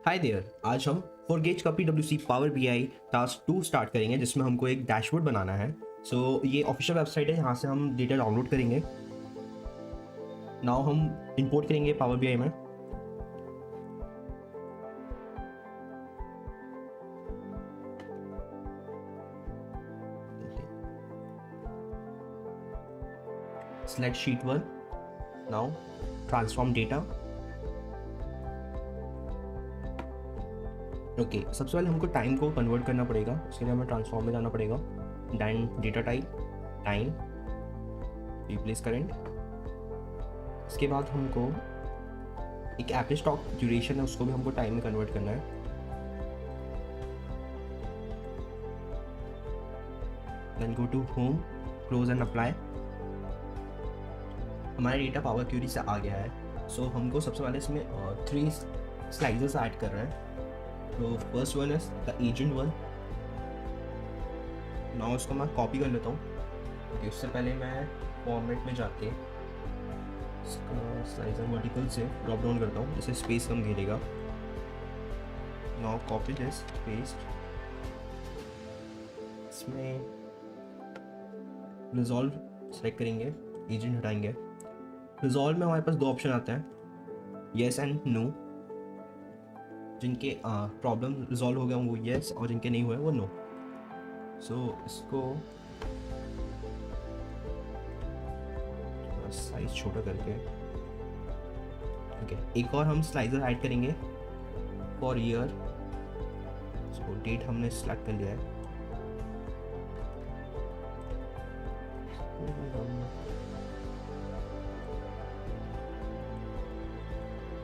Hi there, आज हम for gauge का PwC power BI task 2 start करेंगे जिसमें हमको एक डैशबोर्ड बनाना है। ये ऑफिशियल वेबसाइट है, यहाँ से हम डेटा डाउनलोड करेंगे। नाउ हम इंपोर्ट करेंगे पावर BI में। Select sheet 1, now transform data. Okay, सबसे पहले हमको टाइम को कन्वर्ट करना पड़ेगा, उसके लिए हमें ट्रांसफॉर्म में जाना पड़ेगा। Then data type time, replace current. इसके बाद हमको एक एवरेज स्टॉक ड्यूरेशन है, उसको भी हमको टाइम में कन्वर्ट करना है। Then go to home, close and apply. हमारा डेटा पावर क्यूरी से आ गया है। सो हमको सबसे पहले इसमें 3 स्लाइसेस ऐड कर रहे हैं। तो first one is the agent one. Now उसको मैं कॉपी कर लेता हूँ। उससे पहले मैं फॉर्मेट में जाके इसका स्लाइसर वर्टिकल से ड्रॉप डाउन करता हूँ, जिससे स्पेस कम घेरेगा। Now copy this, paste. इसमें रिजॉल्व सेलेक्ट करेंगे, एजेंट हटाएंगे। रिजॉल्व में हमारे पास 2 ऑप्शन आते हैं, येस एंड नो। जिनके प्रॉब्लम रिजॉल्व हो गया वो येस, और जिनके नहीं हुए वो नो। सो इसको साइज छोटा करके, ओके, एक और हम स्लाइसर ऐड करेंगे फॉर ईयर। सो डेट हमने सेलेक्ट कर लिया है।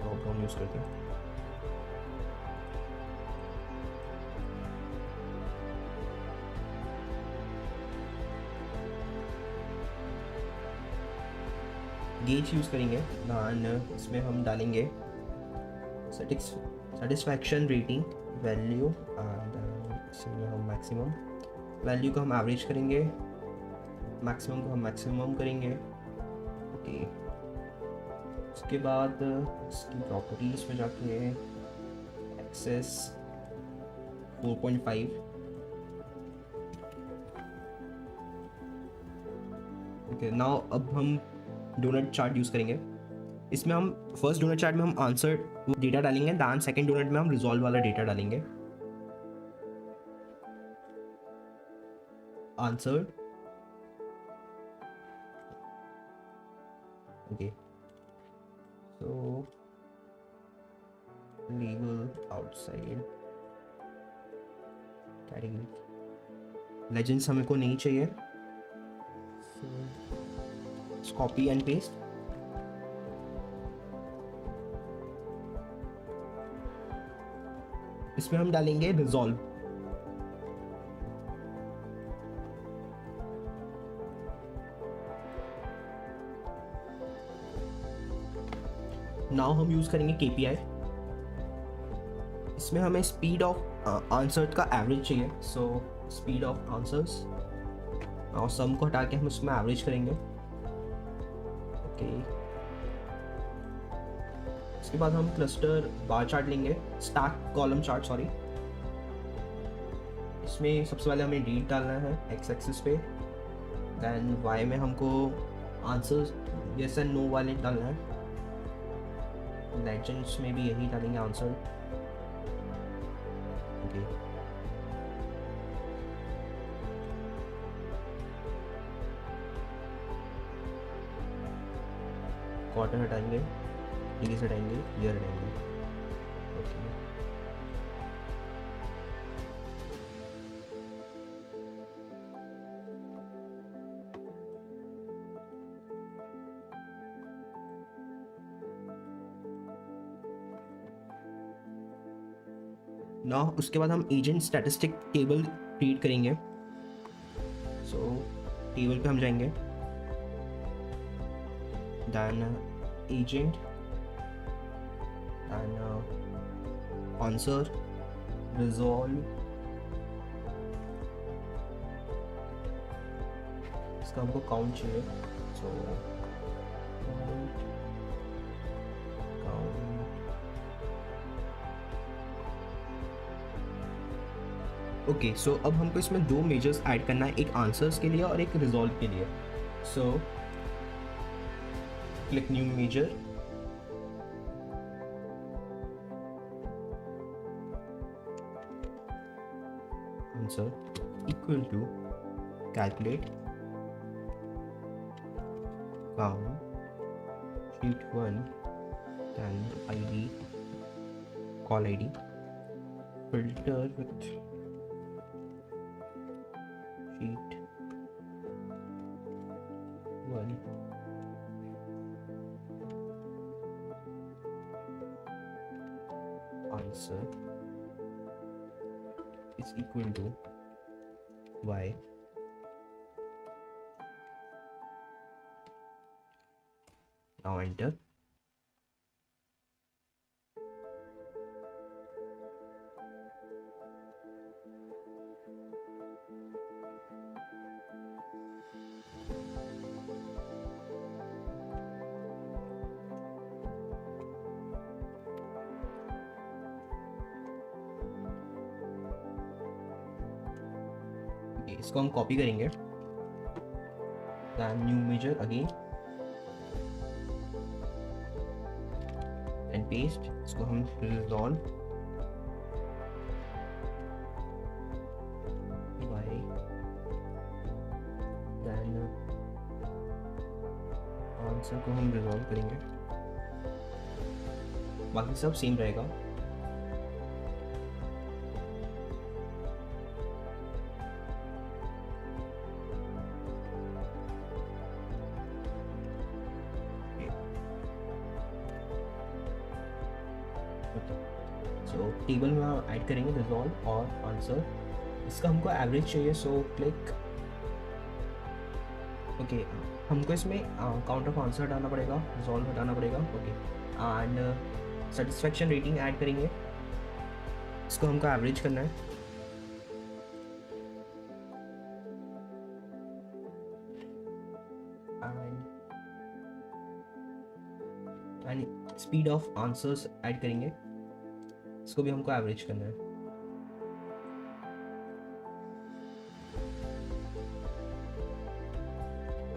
ड्रॉप डाउन यूज करते हैं। गेज यूज़ करेंगे। दैन इसमें हम डालेंगे सेटिस्फैक्शन रेटिंग वैल्यू, एंड इसमें हम मैक्सिमम वैल्यू को हम एवरेज करेंगे, मैक्सिमम को हम मैक्सिमम करेंगे। ओके, उसके बाद इसकी प्रॉपर्टीज में जाके एक्सेस 4.5। ओके, नाउ अब हम डोनट चार्ट यूज़ करेंगे। इसमें हम फर्स्ट डोनट चार्ट में हम आंसर डेटा डालेंगे, दैन सेकंड डोनट में हम रिजॉल्व वाला डेटा डालेंगे। आंसर, ओके, सो लेबल आउटसाइड कैटेगरी। लेजेंड्स हमें को नहीं चाहिए। Copy and paste. इसमें हम डालेंगे रिजॉल्व। नाउ हम यूज करेंगे KPI। इसमें हमें स्पीड ऑफ आंसर का एवरेज चाहिए। सो स्पीड ऑफ आंसर्स, और सम को हटा के हम इसमें एवरेज करेंगे। इसके बाद हम क्लस्टर बार चार्ट लेंगे, स्टैक कॉलम चार्ट, सॉरी। इसमें सबसे पहले हमें डेट डालना है एक्स एक्सिस पे। देन वाई में हमको आंसर्स यस एंड नो वाले डालना है। लेजेंड्स में भी यही डालेंगे आंसर। ओके, क्वार्टर हटाएंगे, डेज हटाएंगे, ईयर हटाएंगे। ओके, ना उसके बाद हम एजेंट स्टैटिस्टिक टेबल क्रिएट करेंगे। सो टेबल पे हम जाएंगे, then agent, then answer, resolve. इसका हमको काउंट चाहिए। सो काउंट ओके, सो अब हमको इसमें दो मेजर्स ऐड करना है, एक आंसर्स के लिए और एक रिजॉल्व के लिए. So click new measure. Answer equal to calculate count sheet 1 then id call id filter with sheet 1 answer is equal to y. Now enter. इसको हम कॉपी करेंगे. then new measure again and paste. इसको हम resolve by then answer को हम resolve करेंगे. बाकी सब सेम रहेगा. सो टेबल में हम ऐड करेंगे रिजॉल्व और आंसर. इसका हमको एवरेज चाहिए. So click okay. हमको इसमें काउंट ऑफ आंसर हटाना पड़ेगा, रिजॉल्व हटाना पड़ेगा. Okay and satisfaction rating add करेंगे. इसको हमको एवरेज करना है. And speed of answers add करेंगे. इसको भी हमको एवरेज करना है.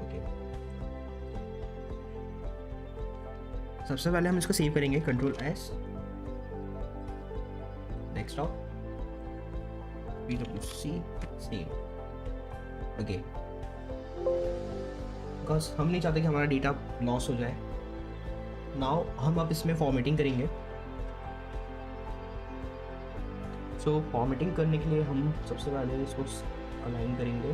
ओके, सबसे पहले हम इसको सेव करेंगे. Control S, desktop, PWC save. Okay, because हम नहीं चाहते कि हमारा डेटा लॉस हो जाए. नाउ हम अब इसमें फॉर्मेटिंग करेंगे. सो फॉर्मेटिंग करने के लिए हम सबसे पहले इसको अलाइन करेंगे.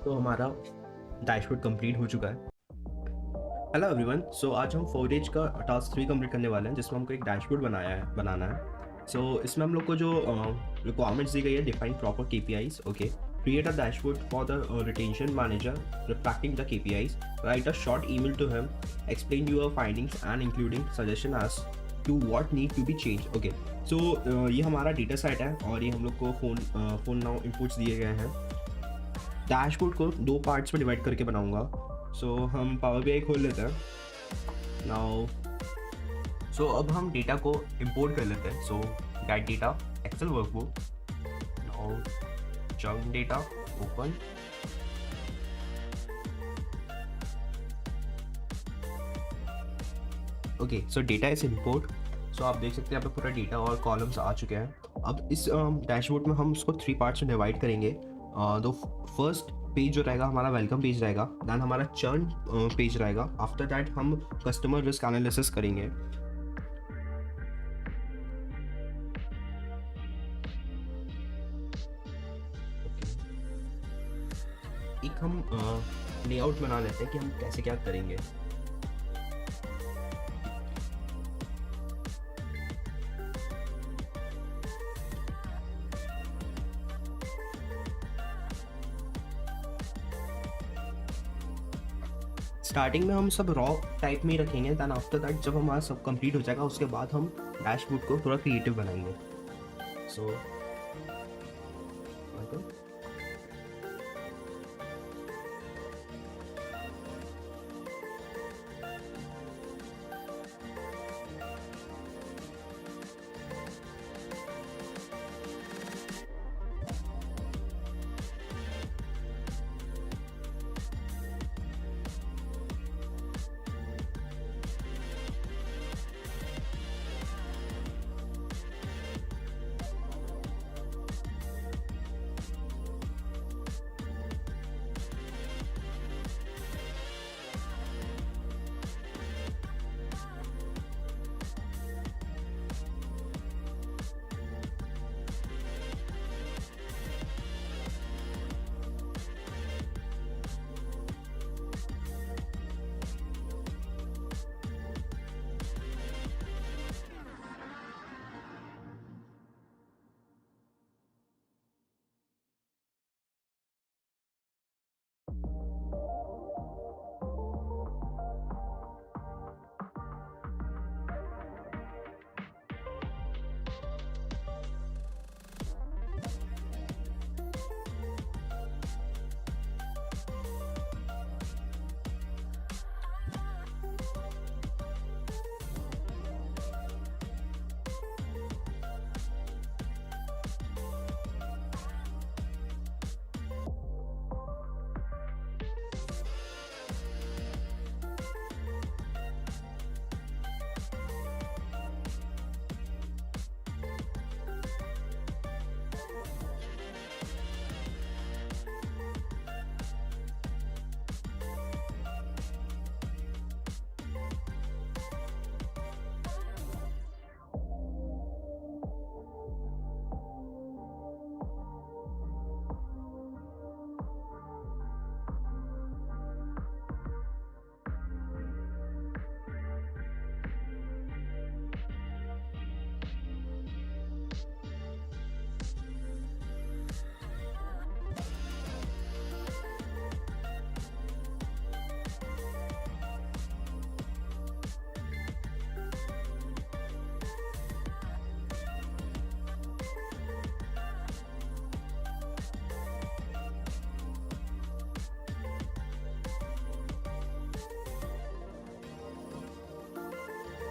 तो हमारा डैशबोर्ड कंप्लीट हो चुका है। हेलो एवरीवन, सो आज हम फोरेज का टास्क 3 कंप्लीट करने वाले हैं, जिसमें हमको एक डैशबोर्ड बनाना है। सो इसमें हम लोग को जो रिक्वायरमेंट्स दी गई है, define proper KPIs, okay, create a dashboard for the retention manager reflecting the KPIs, write a short email to him, explain your findings and including suggestion as to what need to be change. Okay, so ये हमारा data set है और ये हम लोग को phone now inputs दिए गए हैं। डैशबोर्ड को 2 पार्ट्स में डिवाइड करके बनाऊंगा। सो हम पावर BI खोल लेते हैं नाउ। सो अब हम डेटा को इंपोर्ट कर लेते हैं। So get data Excel workbook, now chunk data open. Okay, so data is import. So आप देख सकते हैं यहाँ पे पूरा डेटा और कॉलम्स आ चुके हैं। अब इस डैशबोर्ड में हम उसको 3 पार्ट्स में डिवाइड करेंगे। तो फर्स्ट पेज जो रहेगा हमारा वेलकम पेज रहेगा, दैन हमारा चर्न पेज रहेगा, आफ्टर दैट हम कस्टमर रिस्क एनालिसिस करेंगे। एक हम लेआउट बना लेते हैं कि हम कैसे क्या करेंगे। स्टार्टिंग में हम सब रॉ टाइप में ही रखेंगे, दैन आफ्टर दैट जब हमारा सब कंप्लीट हो जाएगा उसके बाद हम डैशबोर्ड को थोड़ा क्रिएटिव बनाएंगे। सो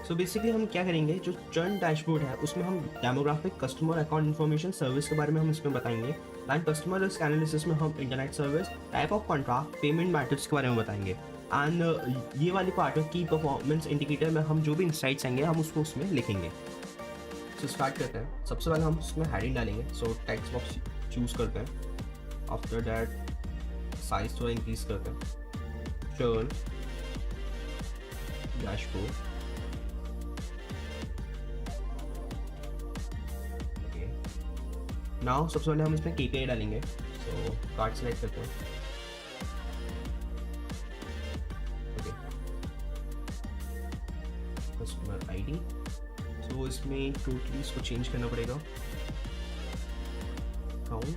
सो बेसिकली हम क्या करेंगे, जो चर्न डैशबोर्ड है उसमें हम demographic, customer account information, service के बारे में हम इसमें बताएंगे। दैन कस्टमर रिस्क एनालिसिस में हम internet service, type of contract, payment methods के बारे में बताएंगे। एंड ये वाली पार्ट है की परफॉर्मेंस इंडिकेटर में हम जो भी इंसाइट्स आएंगे हम उसको उसमें लिखेंगे। सो स्टार्ट करते हैं। सबसे पहले हम उसमें हेडिंग डालेंगे। सो टेक्स्ट बॉक्स चूज़ करते हैं। आफ्टर दैट साइज थोड़ा इंक्रीज करते हैं। चर्न डैशबोर्ड, नाउ सबसे पहले हम इसमें KPI डालेंगे। सो कार्ड सेलेक्ट करते हैं। आईडी। सो इसमें टोटली इसको चेंज करना पड़ेगा, काउंट।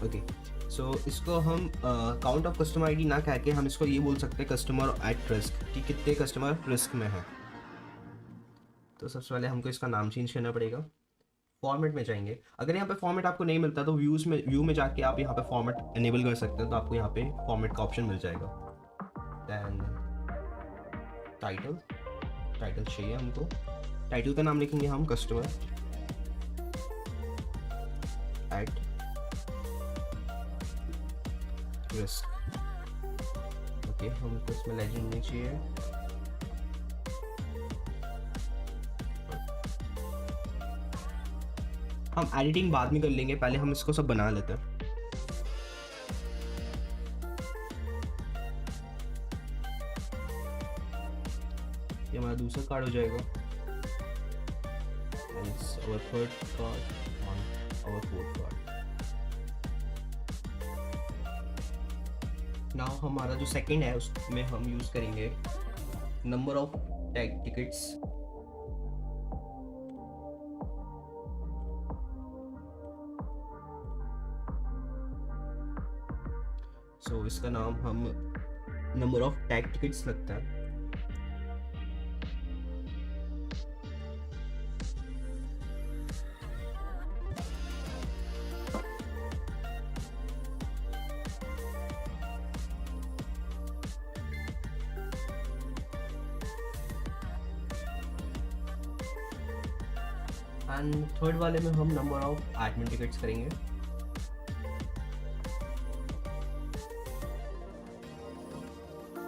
ओके, सो इसको हम काउंट ऑफ कस्टमर आईडी ना कह के हम इसको ये बोल सकते हैं कस्टमर एट रिस्क, कि कितने कस्टमर रिस्क में है। तो सबसे पहले हमको इसका नाम चेंज करना पड़ेगा। फॉर्मेट में जाएंगे, अगर यहाँ पे फॉर्मेट आपको नहीं मिलता तो व्यू में जाके आप यहाँ पे फॉर्मेट इनेबल कर सकते हैं, तो आपको यहाँ पे फॉर्मेट का ऑप्शन मिल जाएगा। देन टाइटल चाहिए हमको, टाइटल का नाम लिखेंगे हम कस्टमर एट रिस्क। ओके, हमको इसमें लेजेंड नहीं चाहिए। हम एडिटिंग बाद में कर लेंगे, पहले हम इसको सब बना लेते हैं। ये हमारा दूसरा कार्ड हो जाएगा, our third card on our fourth card। Now हमारा जो सेकंड है उसमें हम यूज करेंगे नंबर ऑफ टैग टिकट्स। सो इसका नाम हम नंबर ऑफ टैग टिकट्स लगता है। एंड थर्ड वाले में हम नंबर ऑफ एडमिन टिकट्स करेंगे।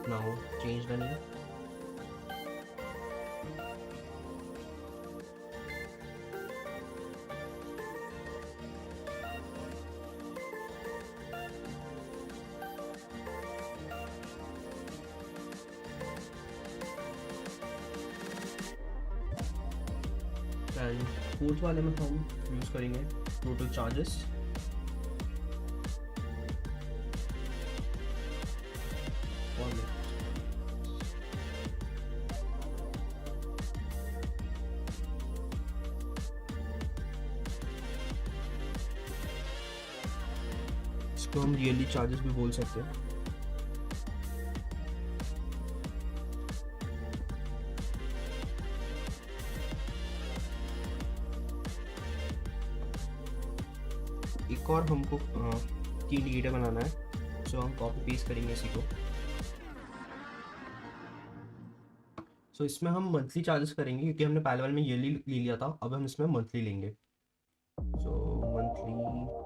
Now change the name. And fourth वाले में हम यूज करेंगे टोटल चार्जेस। इसको हम ईयरली चार्जेस भी बोल सकते हैं। एक और हमको की इंडिकेटर बनाना है, सो हम कॉपी पेस्ट करेंगे इसी को। सो इसमें हम मंथली चार्जेस करेंगे क्योंकि हमने पहले वाले में ईयरली ले लिया था, अब हम इसमें मंथली लेंगे। सो मंथली मंथली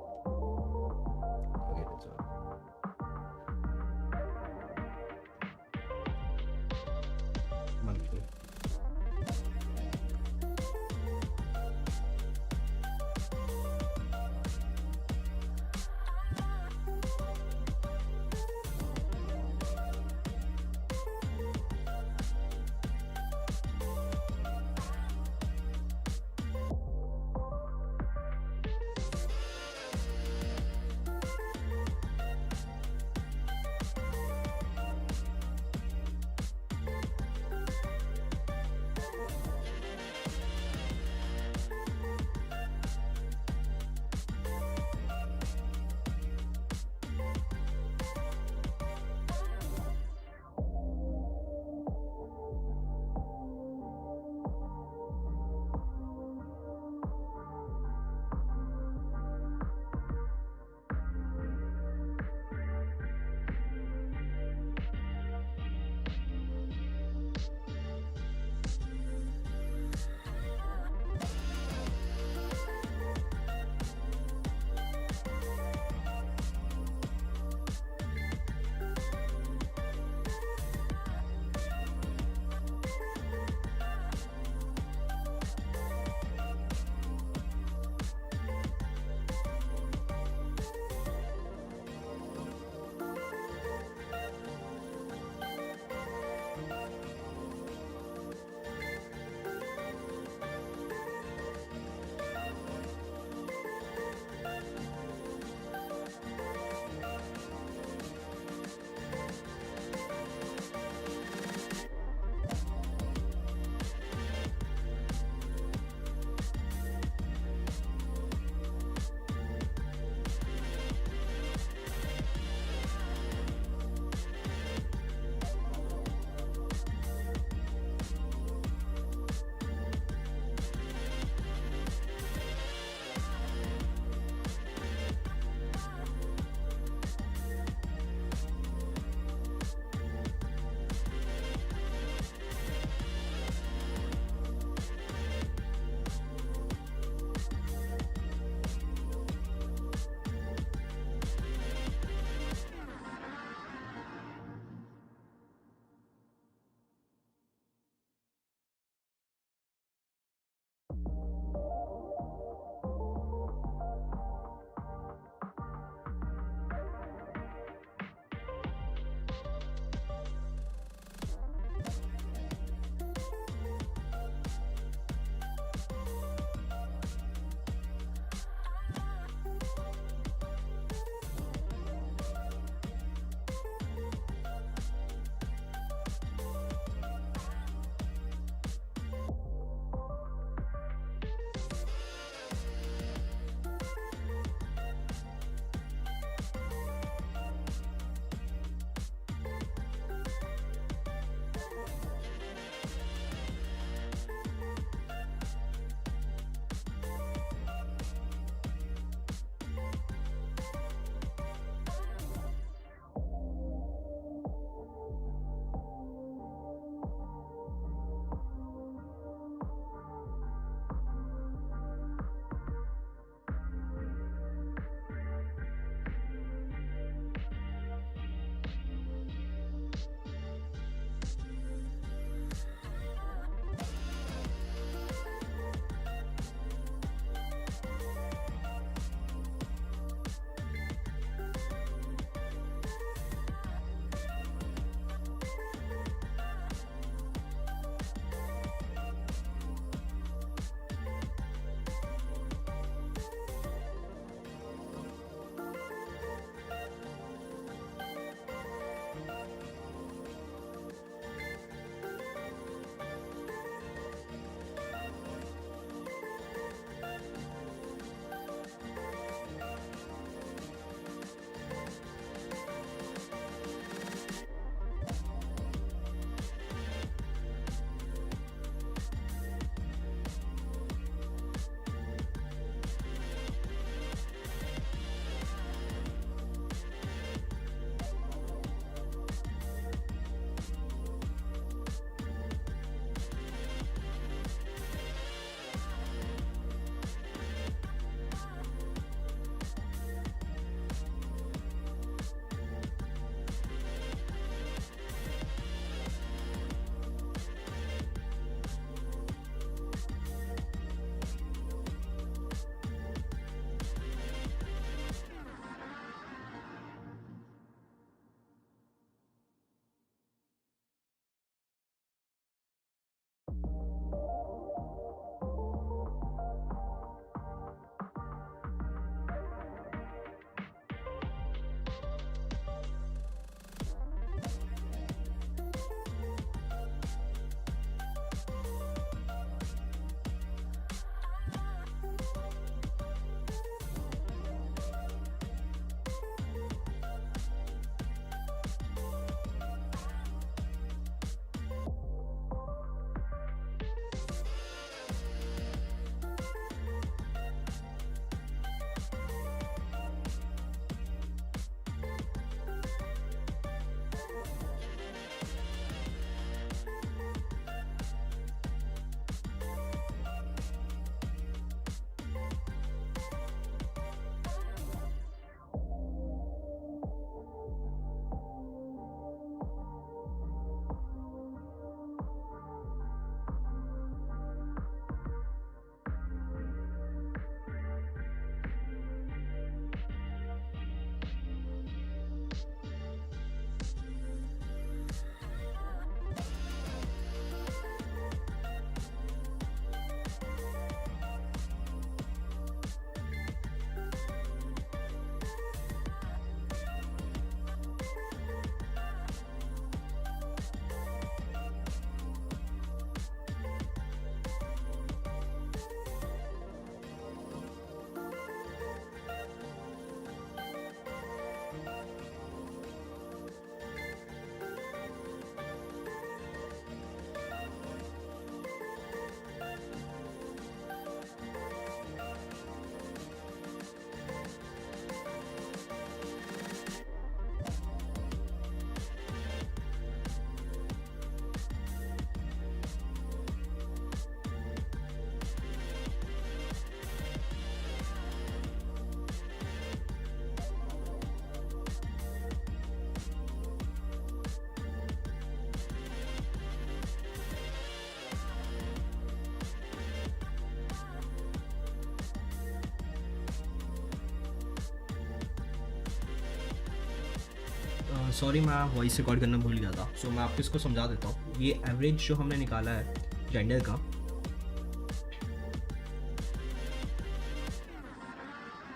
सॉरी मैं वॉइस रिकॉर्ड करना भूल गया था। सो मैं आपको इसको समझा देता हूँ। ये एवरेज जो हमने निकाला है जेंडर का,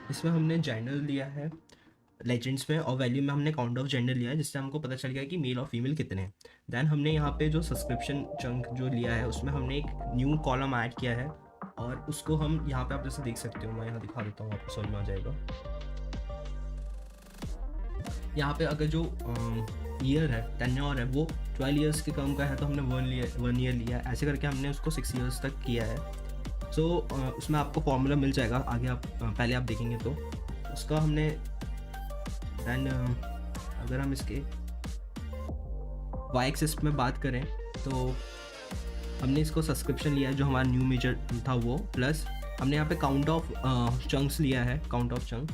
इसमें हमने जेंडर लिया है लेजेंड्स में, और वैल्यू में हमने काउंट ऑफ जेंडर लिया है, जिससे हमको पता चल गया कि मेल और फीमेल कितने हैं। देन हमने यहाँ पे जो सब्सक्रिप्शन चंक जो लिया है उसमें हमने एक न्यू कॉलम ऐड किया है, और उसको हम यहाँ पे आप जैसे देख सकते हो, मैं यहाँ दिखा देता हूँ, आपको समझ में आ जाएगा। यहाँ पे अगर जो ईयर है, टेन्योर है, वो 12 ईयर्स के कम का है तो हमने 1 ईयर लिया है। ऐसे करके हमने उसको 6 ईयर्स तक किया है। सो उसमें आपको फॉर्मूला मिल जाएगा आगे, आप पहले आप देखेंगे तो उसका हमने। दैन अगर हम इसके वाई एक्सिस में बात करें तो हमने इसको सब्सक्रिप्शन लिया है जो हमारा न्यू मेजर था वो, प्लस हमने यहाँ पे काउंट ऑफ चंक्स लिया है, count of chunk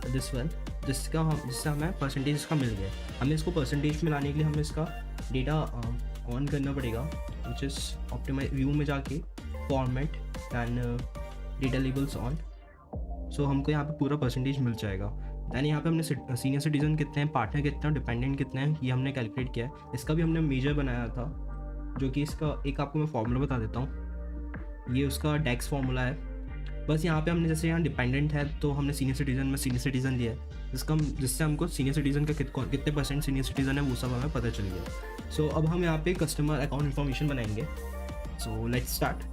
this one, जिससे हमें परसेंटेज इसका मिल गया। हमें इसको परसेंटेज में लाने के लिए हमें इसका डेटा ऑन करना पड़ेगा, विच इज़ ऑप्टिमाइज व्यू में जाके format then data labels on. So हमको यहाँ पे पूरा परसेंटेज मिल जाएगा। दैन यहाँ पे हमने सीनियर सिटीजन कितने हैं, पार्टनर कितने हैं, डिपेंडेंट कितने हैं, ये हमने कैलकुलेट किया है। इसका भी हमने मेजर बनाया था, जो कि इसका एक आपको मैं फॉर्मूला बता देता हूँ। ये उसका डेक्स फार्मूला है। बस यहाँ पे हमने जैसे यहाँ डिपेंडेंट है तो हमने सीनियर सिटीजन में सीनियर सिटीजन लिया है, जिससे हमको सीनियर सिटीजन का कितने परसेंट सीनियर सिटीजन है वो सब हमें पता चल गया। सो अब हम यहाँ पे कस्टमर अकाउंट इन्फॉर्मेशन बनाएंगे। So let's start.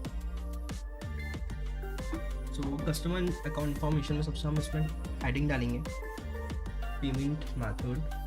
So customer account information में सबसे हम इसमें हेडिंग डालेंगे पेमेंट मेथड,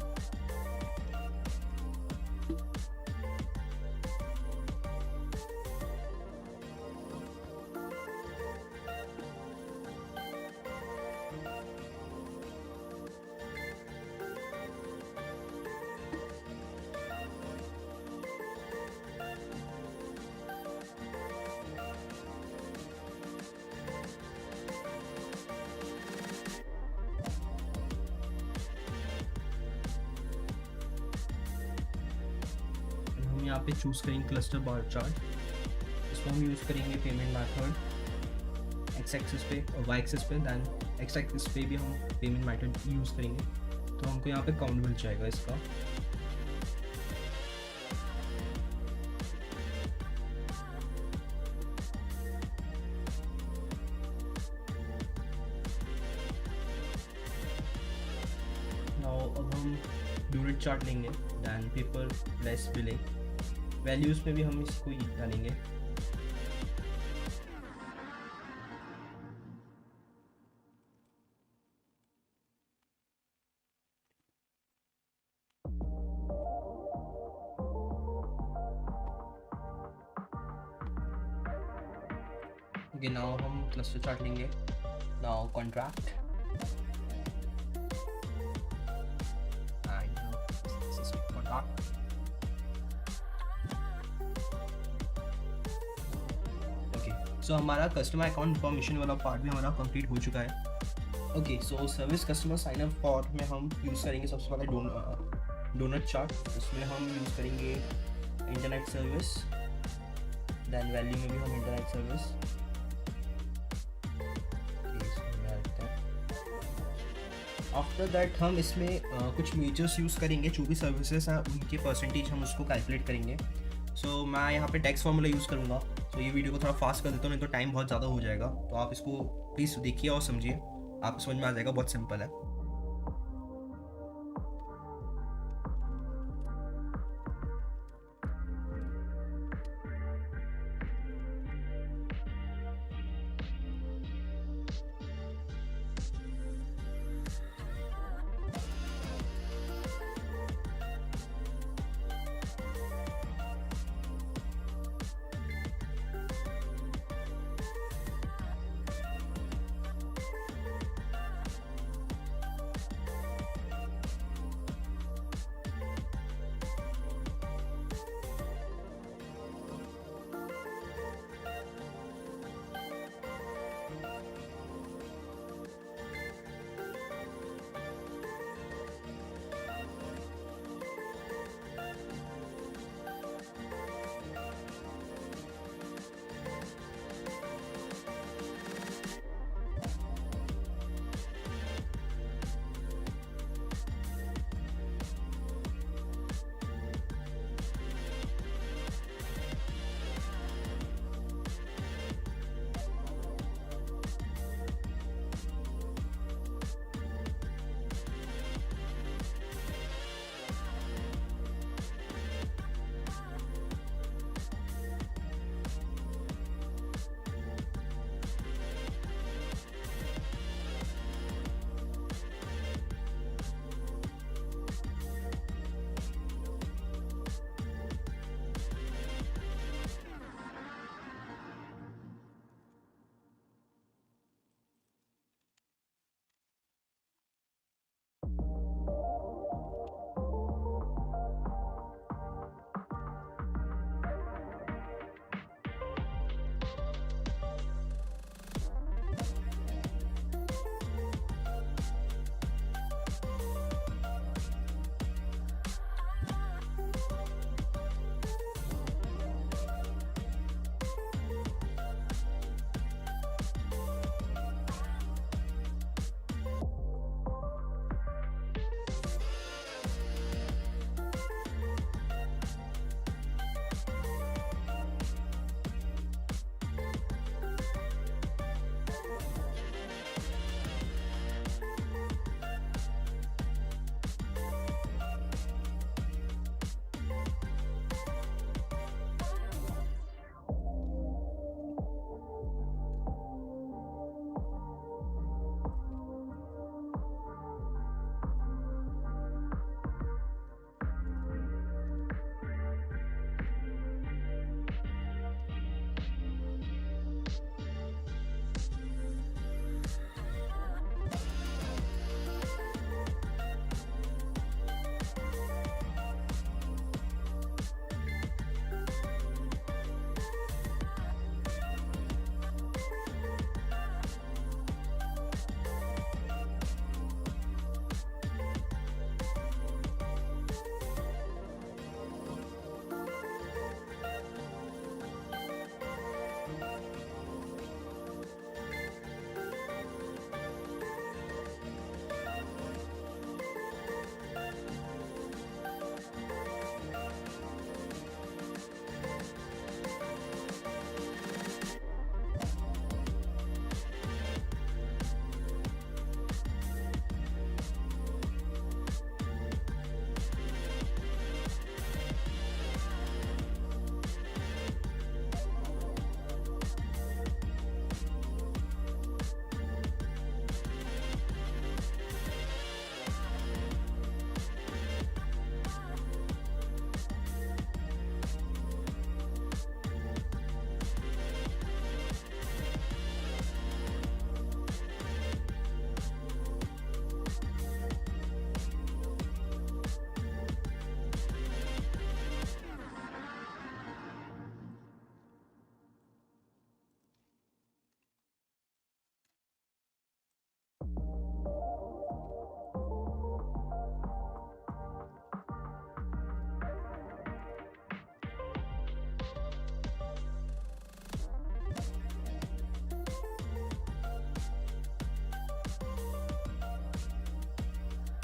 यहाँ पे चूज़ करेंगे क्लस्टर बार चार्ट। इसको हम यूज़ करेंगे पेमेंट मेथड एक्स एक्सिस पे और वाई एक्सिस पे, दैन एक्स एक्सिस पे भी हम पेमेंट मेथड यूज़ करेंगे, तो हमको यहाँ पे काउंट मिल जाएगा इसका। अब हम यूनिट चार्ट लेंगे, then paperless billing, values में भी हम इसको डालेंगे। ओके, नाउ हम क्लस्टर चार्ट लेंगे। नाउ कॉन्ट्रैक्ट सो हमारा कस्टमर अकाउंट इन्फॉर्मेशन वाला पार्ट भी हमारा कंप्लीट हो चुका है। Okay, so service customer sign up for में हम यूज़ करेंगे सबसे पहले डोनट चार्ट। उसमें हम यूज़ करेंगे इंटरनेट सर्विस, दैन वैल्यू में भी हम इंटरनेट सर्विस। आफ्टर दैट हम इसमें कुछ मेजर्स यूज़ करेंगे, जो भी सर्विसेज हैं उनके परसेंटेज हम उसको कैलकुलेट करेंगे। सो मैं यहाँ पे टैक्स फार्मूला यूज़ करूँगा। तो ये वीडियो को थोड़ा फास्ट कर देता हूँ, नहीं तो टाइम बहुत ज़्यादा हो जाएगा। तो आप इसको प्लीज़ देखिए और समझिए, आपको समझ में आ जाएगा, बहुत सिंपल है।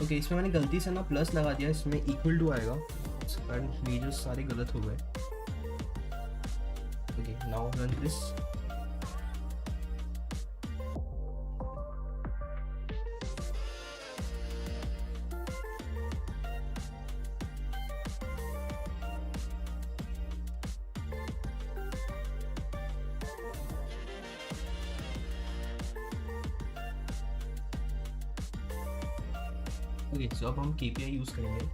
ओके, इसमें मैंने गलती से ना प्लस लगा दिया, इसमें इक्वल टू आएगा, इस कारण मेजर्स सारे गलत हो गए। Okay, now run this. Okay, so अब हम KPI यूज़ करेंगे,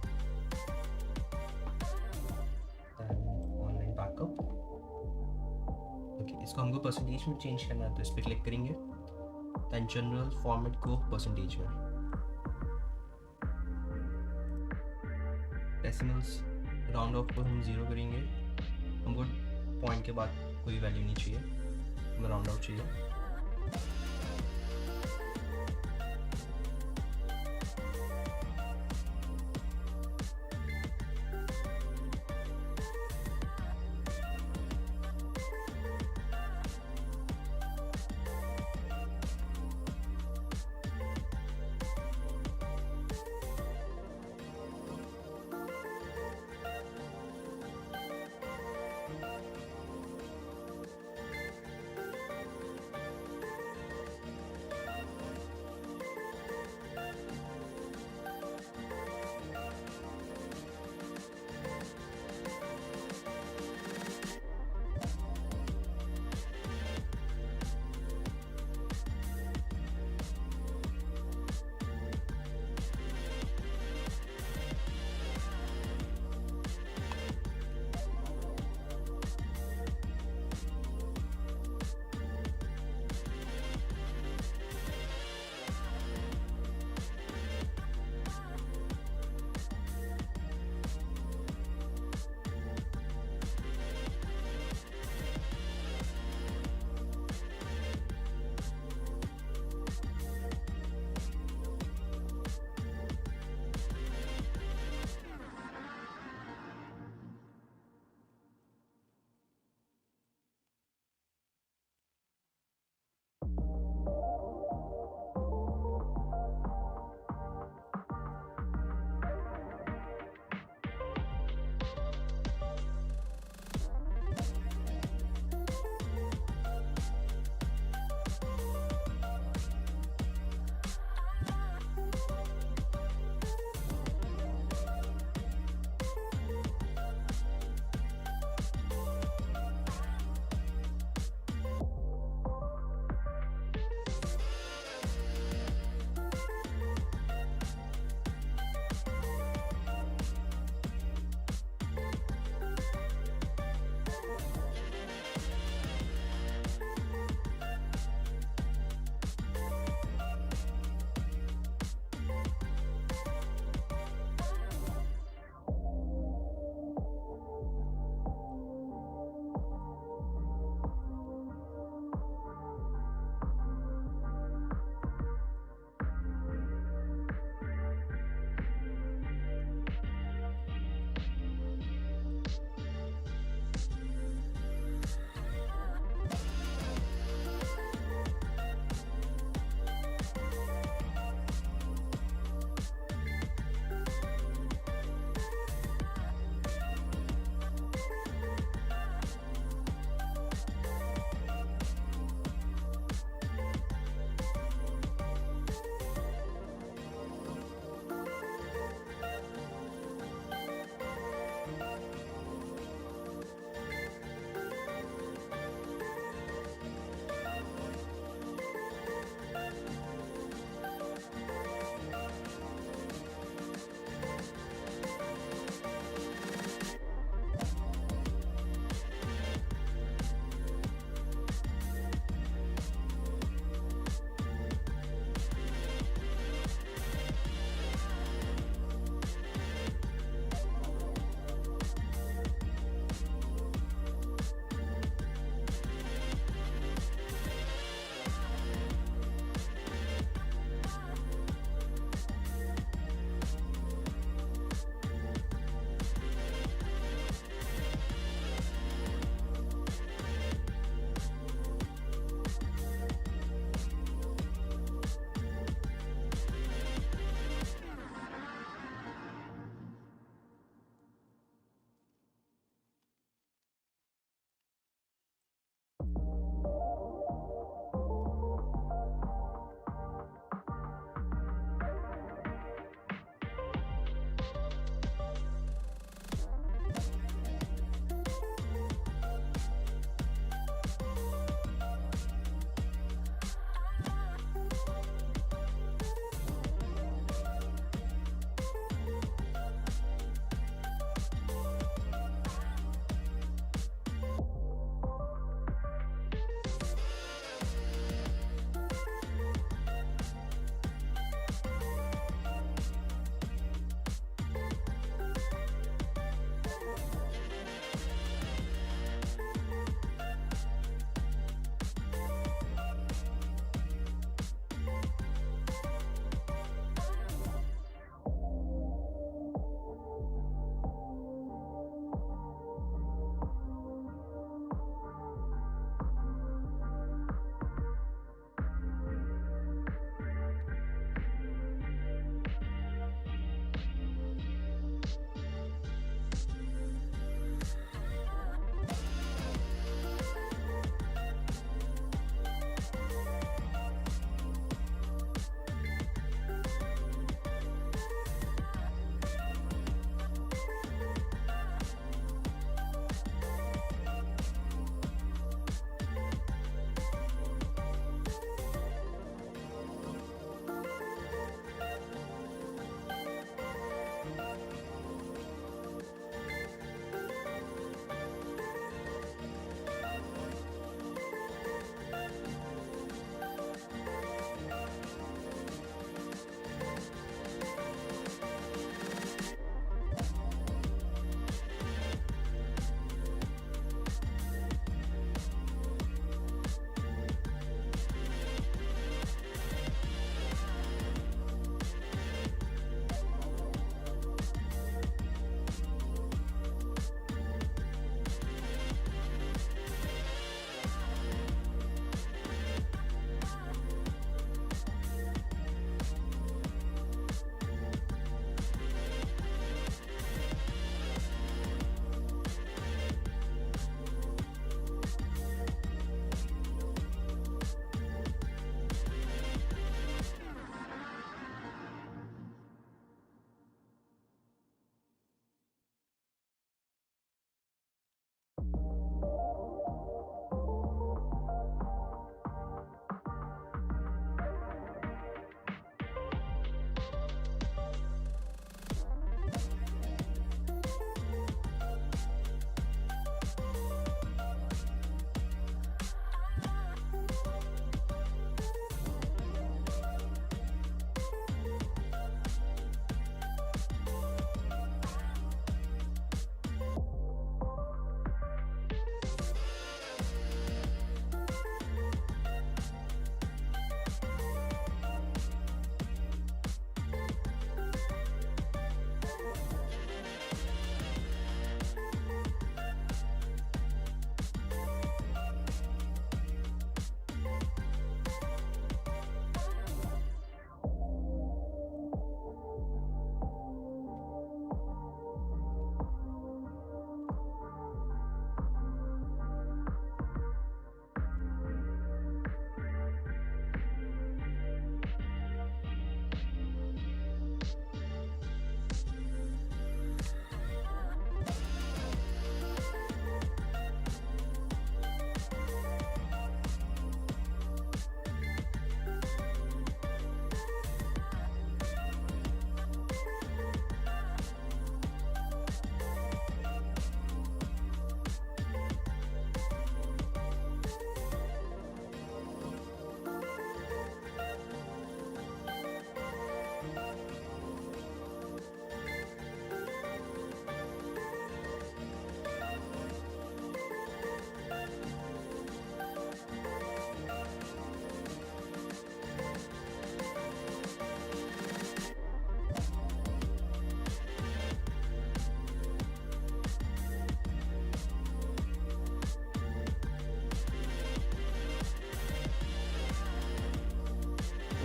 ऑनलाइन बैकअप। ओके, इसको हमको परसेंटेज में चेंज करना है, तो इस पर क्लिक करेंगे, दैन जनरल फॉर्मेट को परसेंटेज में, डेसिमल्स राउंड ऑफ को हम 0 करेंगे, हमको पॉइंट के बाद कोई वैल्यू नहीं चाहिए, हमें राउंड ऑफ चाहिए।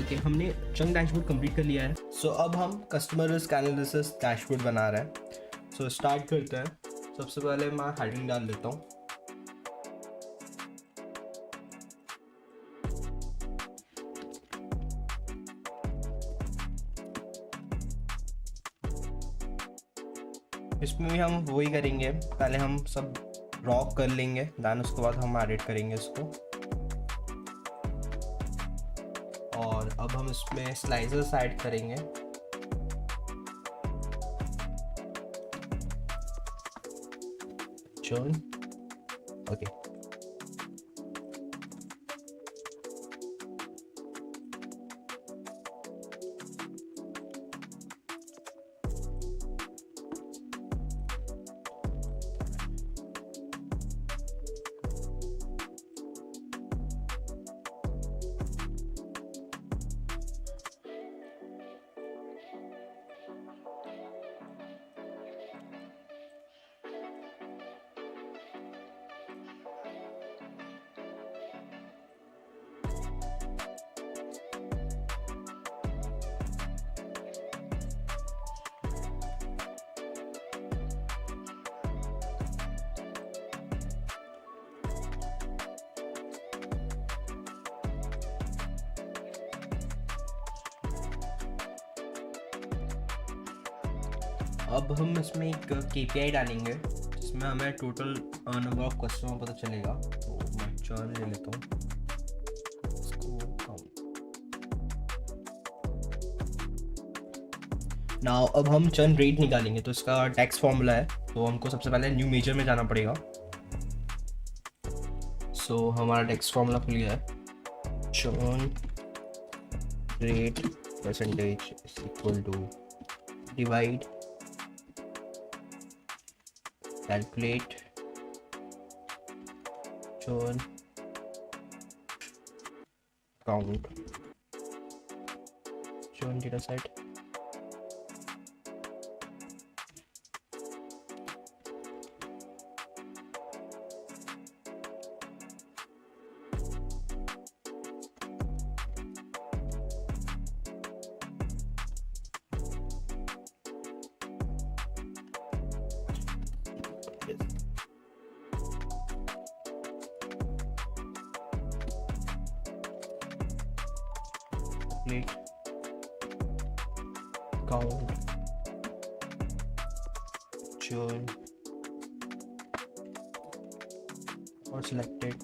ओके, हमने चंक डैशबोर्ड कंप्लीट कर लिया है। सो अब हम कस्टमर रिस्क एनालिसिस डैशबोर्ड बना रहे हैं। सो स्टार्ट करते हैं। सबसे पहले मैं हेडिंग डाल लेता हूँ। इसमें भी हम वही करेंगे, पहले हम सब रॉ कर लेंगे, दैन उसके बाद हम एडिट करेंगे इसको। और अब हम इसमें स्लाइसर्स ऐड करेंगे। Churn, okay. अब हम इसमें एक KPI डालेंगे जिसमें हमें टोटल नंबर ऑफ कस्टमर पता चलेगा। तो मैं चर्न ले लेता हूँ, इसको नाउ अब हम चर्न रेट निकालेंगे। तो इसका टेक्स्ट फॉर्मूला है, तो हमको सबसे पहले न्यू मेजर में जाना पड़ेगा। सो हमारा टेक्स्ट फॉर्मूला खुल गया है। Churn rate percentage is equal to divide calculate churn count churn data set। Count churn or selected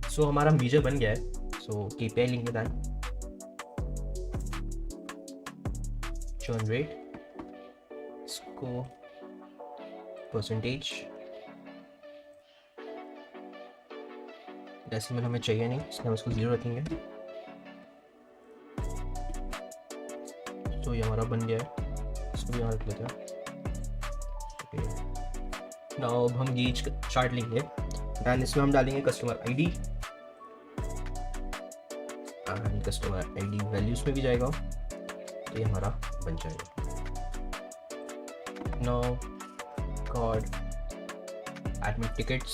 सो हमारा मेजर बन गया है। सो KPI लिंक दान चर्न रेट, इसको परसेंटेज, डेसिमल हमें चाहिए नहीं इसलिए हम इसको 0 रखेंगे। तो ये हमारा बन गया है, इसको भी यहाँ रख लेते हैं। ओके, नाउ अब हम गेज चार्ट लेंगे, दैन इसमें हम डालेंगे customer ID and customer ID values में भी जाएगा। तो ये हमारा बन जाएगा। Now card admin tickets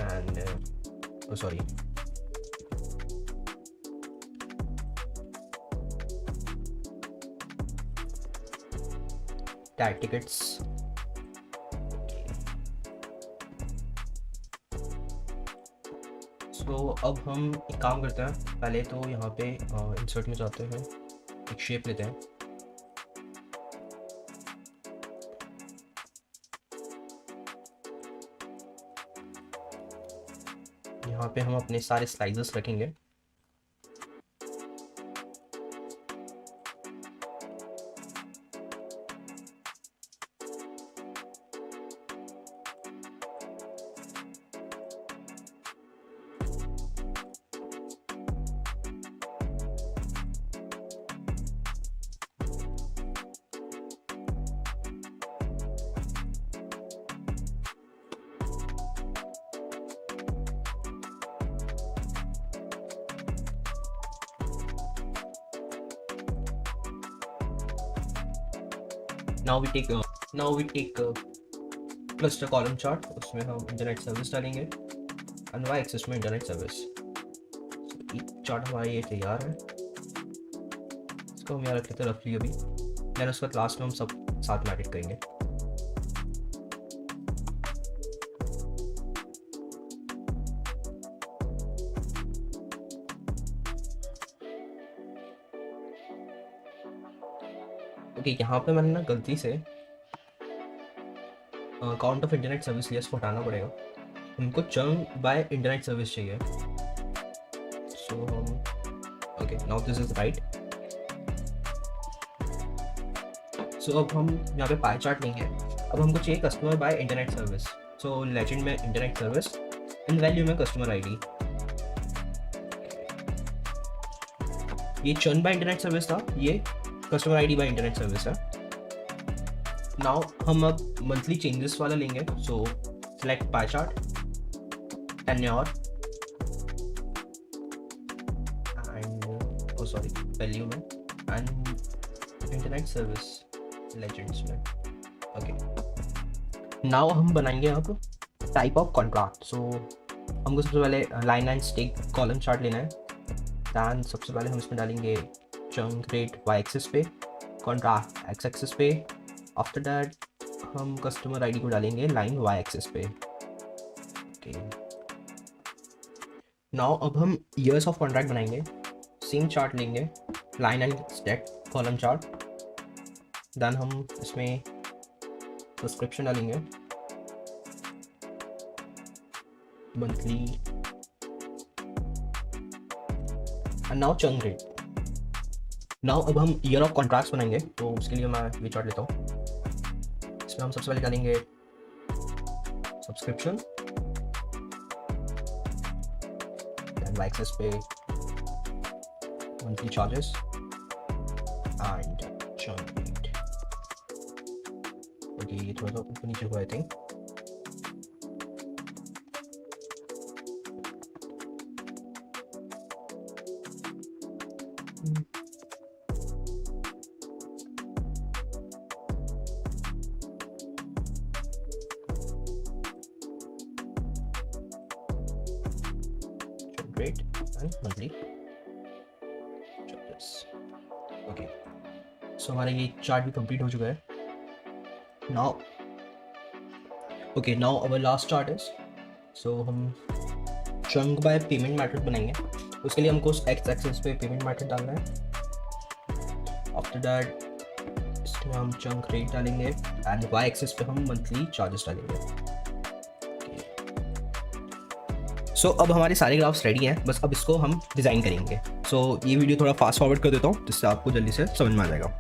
and oh sorry tag tickets। सो अब हम एक काम करते हैं, पहले तो यहाँ पे इंसर्ट में जाते हैं, एक शेप लेते हैं। यहाँ पे हम अपने सारे स्लाइसेस रखेंगे। Now we take cluster column chart, उसमें हम इंटरनेट सर्विस डालेंगे एंड वाई एक्सिस में इंटरनेट सर्विस। चार्ट हमारा ये तैयार है, इसको हम यहाँ रख लेते हैं रफली अभी, देन उसके बाद लास्ट में हम सब साथ में एडिट करेंगे। ओके, यहाँ पे मैंने ना गलती से काउंट ऑफ इंटरनेट सर्विस लिया, इसको हटाना पड़ेगा। हमको चंक बाय इंटरनेट सर्विस चाहिए, सो हम okay now this is right. So अब हम यहाँ पे पाई चार्ट लेंगे। अब हमको चाहिए customer by internet service, so legend में इंटरनेट सर्विस एंड वैल्यू में कस्टमर आईडी। ये चर्न बाय इंटरनेट सर्विस था, ये customer ID by internet service है। नाउ हम अब मंथली चेंजेस वाला लेंगे, so select pie chart, tenure and oh sorry value में एंड इंटरनेट सर्विस लेजेंड्स में। ओके, नाउ हम बनाएंगे अब टाइप ऑफ कॉन्ट्रैक्ट। सो हमको सबसे पहले line and stick column chart लेना है। दैन सबसे पहले हम इसमें डालेंगे चंक रेट वाई एक्सिस पे, कॉन्ट्रैक्ट एक्स एक्सिस पे। आफ्टर दैट हम कस्टमर आईडी को डालेंगे लाइन वाई एक्सिस पे। ओके, नाउ अब हम ईयर्स ऑफ कॉन्ट्रैक्ट बनाएंगे। सेम चार्ट लेंगे, line and stack column chart. Then हम इसमें सब्सक्रिप्शन डालेंगे, मंथली एंड नाउ चंक रेट। नाउ अब हम ईयर ऑफ कॉन्ट्रैक्ट्स बनाएंगे, तो उसके लिए मैं ये चार्ट लेता हूँ। इसमें हम सबसे पहले डालेंगे सब्सक्रिप्शन, देन वाई एक्सिस पे monthly charges and chunk rate. Okay, ये थोड़ा सा ऊपर नीचे हुआ I think. Rate and monthly charges. Okay, so हमारा ये चार्ट भी कंप्लीट हो चुका है। Now, okay, now our last chart is, so हम chunk by payment method बनाएंगे। उसके लिए हमको x एक्सिस पे पेमेंट मेथड डालना है। आफ्टर दैट इसमें हम चंक रेट डालेंगे एंड y एक्सिस पे हम मंथली चार्जेस डालेंगे। सो अब हमारे सारे ग्राफ्स रेडी हैं, बस अब इसको हम डिज़ाइन करेंगे। सो ये वीडियो थोड़ा फास्ट फॉरवर्ड कर देता हूँ, जिससे आपको जल्दी से समझ में आ जाएगा।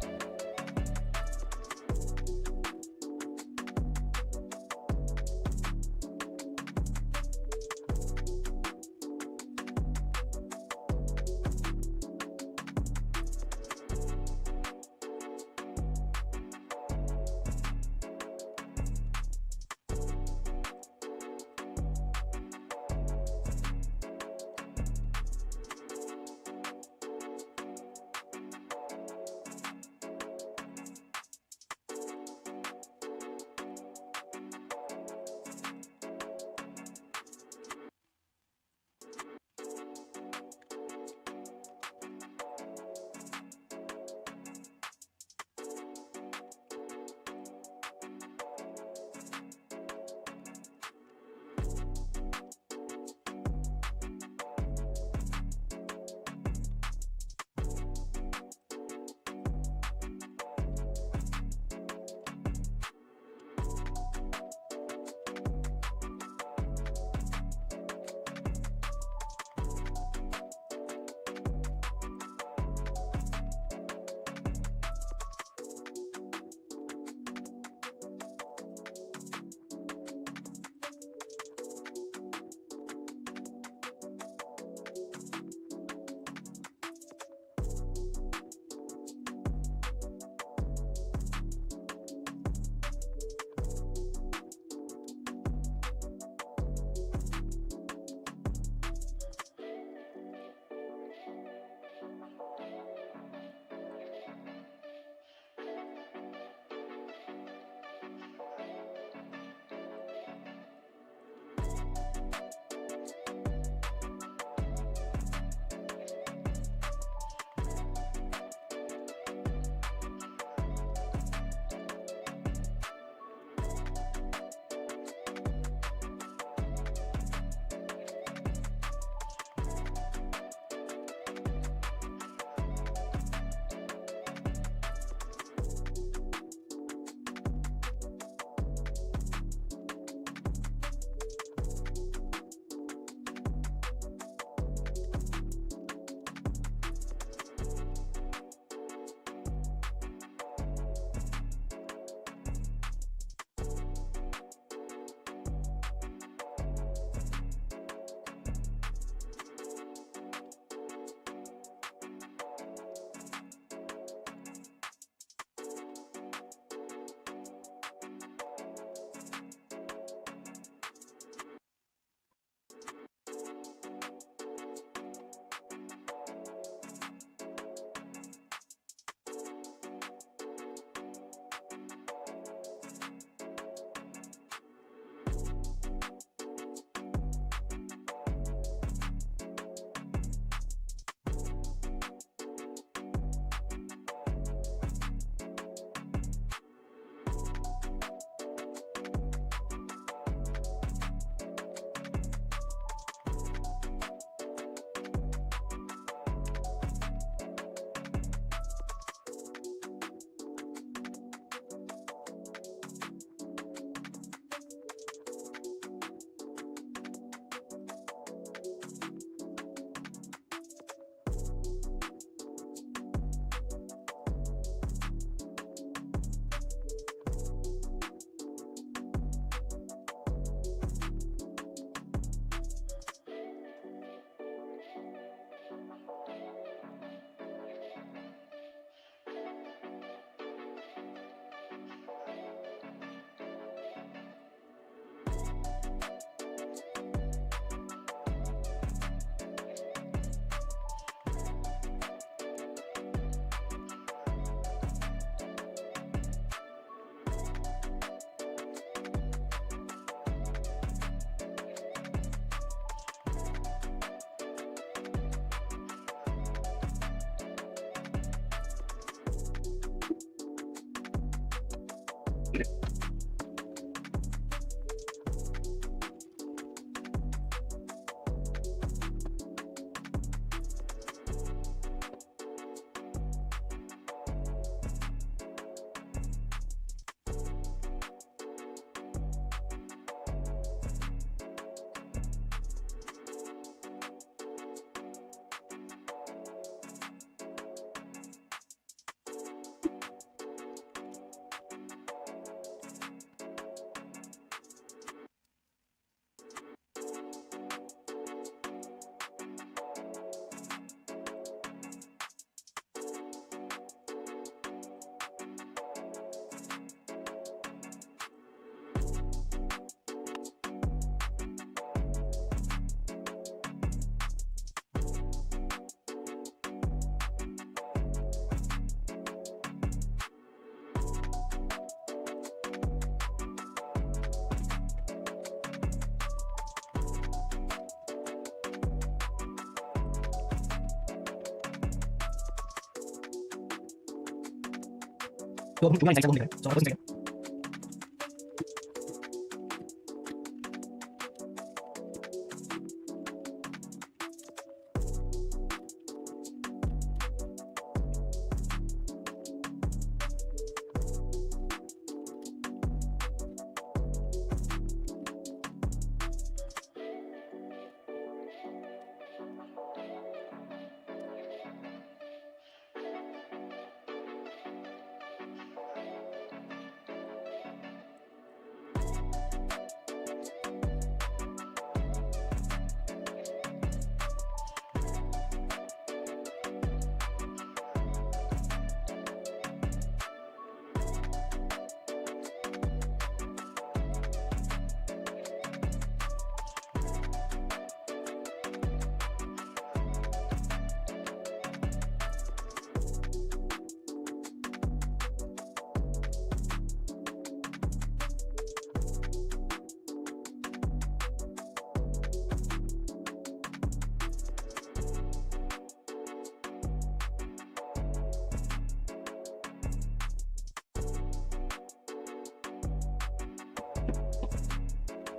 तो हम पूरा इंसाइट को लिख रहे हैं, सो हमारे पास इंसाइट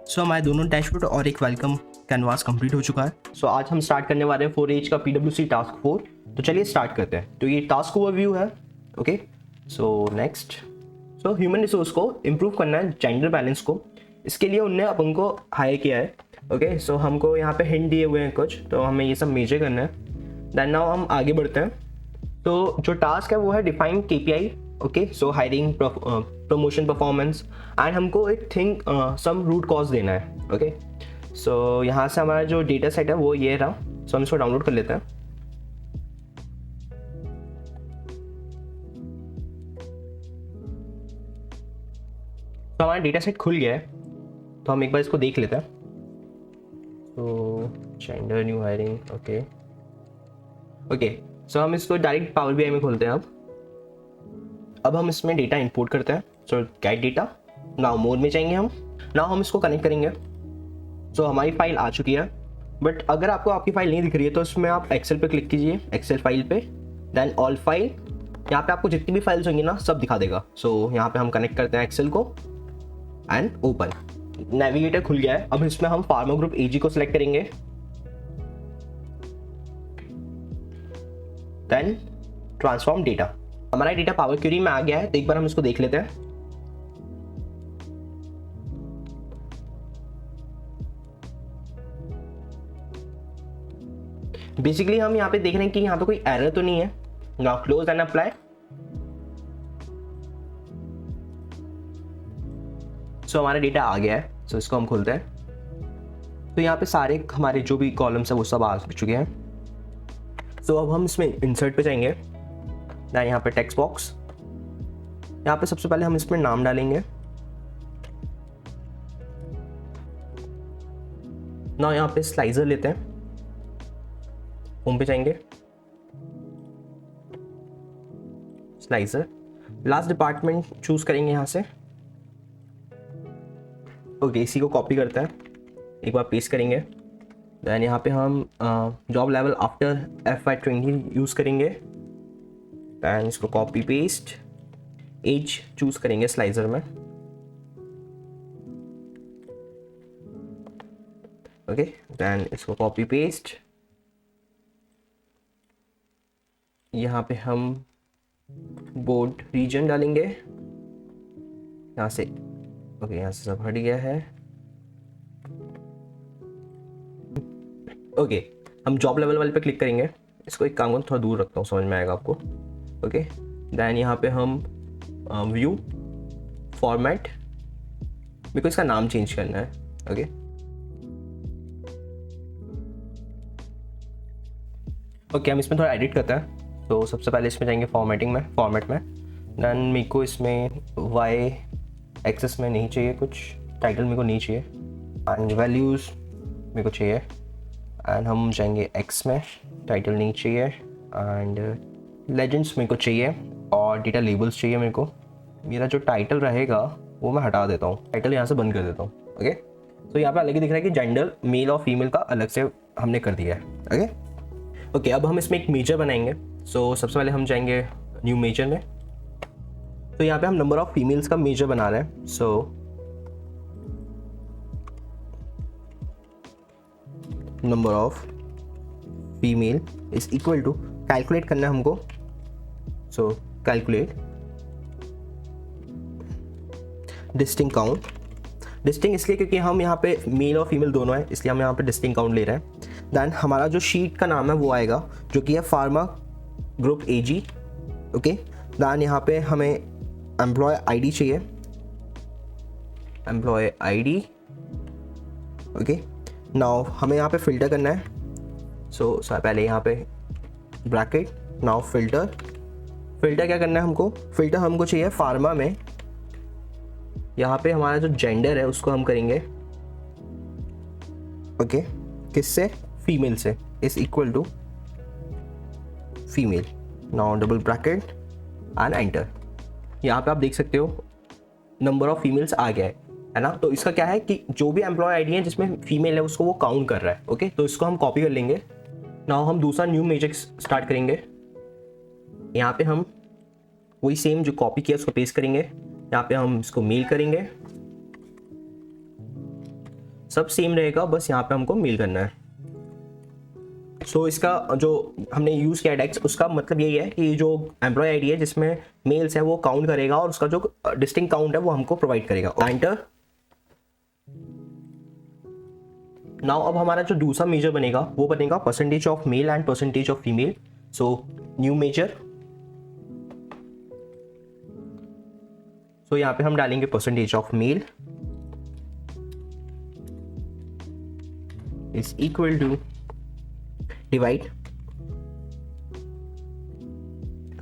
सो हमारे दोनों डैशबोर्ड और एक वेलकम कैनवास कंप्लीट हो चुका है। सो आज हम स्टार्ट करने वाले हैं 4H का PwC टास्क 4। तो चलिए स्टार्ट करते हैं। तो ये टास्क ओवरव्यू है। Okay, so next, so human resource को इम्प्रूव करना है, जेंडर बैलेंस को। इसके लिए उनने अपन को हायर किया है। ओके, सो हमको यहाँ पे हिंट दिए हुए हैं कुछ, तो हमें ये सब मेजर करना है। देन नाउ हम आगे बढ़ते हैं। तो जो टास्क है वो है define KPI। Okay, so hiring, promotion, performance, and हमको एक थिंग सम रूट कॉज देना है। ओके, सो यहाँ से हमारा जो डेटा सेट है वो ये रहा। सो हम इसको डाउनलोड कर लेते हैं। तो हमारा डेटा सेट खुल गया है, तो हम एक बार इसको देख लेते हैं। तो gender, new hiring, okay okay, so हम इसको डायरेक्ट पावर BI में खोलते हैं। अब हम इसमें डेटा इंपोर्ट करते हैं। So get data, now more में जाएंगे हम। नाउ हम इसको कनेक्ट करेंगे। सो हमारी फाइल आ चुकी है, बट अगर आपको आपकी फाइल नहीं दिख रही है तो इसमें आप एक्सेल पे क्लिक कीजिए, एक्सेल फाइल पे, देन ऑल फाइल। यहाँ पे आपको जितनी भी फाइल्स होंगी ना सब दिखा देगा। सो यहाँ पे हम कनेक्ट करते हैं एक्सेल को एंड ओपन। नेविगेटर खुल गया है। अब इसमें हम फार्मा ग्रुप AG को सिलेक्ट करेंगे, देन ट्रांसफॉर्म डेटा। हमारा डेटा पावर क्वेरी में आ गया है, तो एक बार हम इसको देख लेते हैं। बेसिकली हम यहाँ पे देख रहे हैं कि यहाँ पे कोई एरर तो नहीं है। Now close and apply. So हमारा डेटा आ गया है। सो इसको हम खोलते हैं। तो यहाँ पे सारे हमारे जो भी कॉलम्स है वो सब आ चुके हैं। सो अब हम इसमें इंसर्ट पे जाएंगे। यहाँ पे टेक्स्ट बॉक्स, यहाँ पे सबसे पहले हम इसमें नाम डालेंगे। ना यहाँ पे स्लाइजर लेते हैं, होम पे जाएंगे, स्लाइजर, लास्ट डिपार्टमेंट चूज करेंगे यहाँ से। ओके, इसी को कॉपी करते हैं, एक बार पेस्ट करेंगे। देन यहाँ पे हम job level after FY20 use करेंगे। दैन इसको कॉपी पेस्ट, एज चूज़ करेंगे स्लाइजर में। ओके, देन इसको कॉपी पेस्ट, यहाँ पे हम बोर्ड रीजन डालेंगे यहाँ से। ओके, यहाँ से सब हट गया है। ओके, हम जॉब लेवल वाले पे क्लिक करेंगे। इसको एक काम करूँ, थोड़ा दूर रखता हूँ, समझ में आएगा आपको। ओके, देन यहाँ पे हम व्यू फॉर्मेट, मेरे को इसका नाम चेंज करना है। ओके, ओके, हम इसमें थोड़ा एडिट करते हैं। तो सबसे पहले इसमें जाएंगे फॉर्मेट में। देन मेरे को इसमें वाई एक्सेस में नहीं चाहिए, कुछ टाइटल मेरे को नहीं चाहिए, एंड वैल्यूज़ मेरे को चाहिए। एंड हम जाएंगे एक्स में, टाइटल नहीं चाहिए, एंड लेजेंड्स मेरे को चाहिए, और डेटा लेबल्स चाहिए मेरे को। मेरा जो टाइटल रहेगा वो मैं हटा देता हूँ, टाइटल यहाँ से बंद कर देता हूँ। ओके, तो यहाँ पे अलग ही दिख रहा है कि जेंडर मेल और फीमेल का अलग से हमने कर दिया है। ओके, अब हम इसमें एक मेजर बनाएंगे। सो सबसे पहले हम जाएंगे न्यू मेजर में। तो यहाँ पे हम नंबर ऑफ फीमेल्स का मेजर बना रहे हैं। So number of female is equal to, calculate करना है हमको। So calculate distinct count. Distinct इसलिए क्योंकि हम यहाँ पे मेल और फीमेल दोनों है, इसलिए हम यहाँ पे डिस्टिंक्ट काउंट ले रहे हैं। देन हमारा जो शीट का नाम है वो आएगा, जो कि है फार्मा ग्रुप एजी। ओके, देन यहाँ पे हमें एम्प्लॉय आईडी चाहिए, एम्प्लॉय आईडी। ओके, नाउ हमें यहाँ पे फिल्टर करना है। सो पहले यहाँ पे ब्रैकेट, नाउ फिल्टर क्या करना है हमको? फिल्टर हमको चाहिए फार्मा में। यहाँ पे हमारा जो जेंडर है उसको हम करेंगे ओके, किससे? फीमेल से, is equal to female. Now double bracket and enter. यहाँ पे आप देख सकते हो नंबर ऑफ फीमेल्स आ गया है ना। तो इसका क्या है कि जो भी एम्प्लॉय आईडी है जिसमें फीमेल है उसको वो काउंट कर रहा है। ओके, तो इसको हम कॉपी कर लेंगे। नाउ हम दूसरा न्यू मेजर स्टार्ट करेंगे। यहाँ पे हम वही सेम जो कॉपी किया उसको पेस्ट करेंगे। यहाँ पे हम इसको मेल करेंगे, सब सेम रहेगा, बस यहाँ पे हमको मेल करना है। सो इसका जो हमने यूज़ किया डेक्स, उसका मतलब यही है कि जो एम्प्लॉय आईडी है जिसमें मेल्स है वो काउंट करेगा, और उसका जो डिस्टिंक्ट काउंट है वो हमको प्रोवाइड करेगा। एंटर। नाउ अब हमारा जो दूसरा मेजर बनेगा वो बनेगा percentage of male and percentage of female. So new measure. So यहाँ पे हम डालेंगे percentage of male is equal to divide.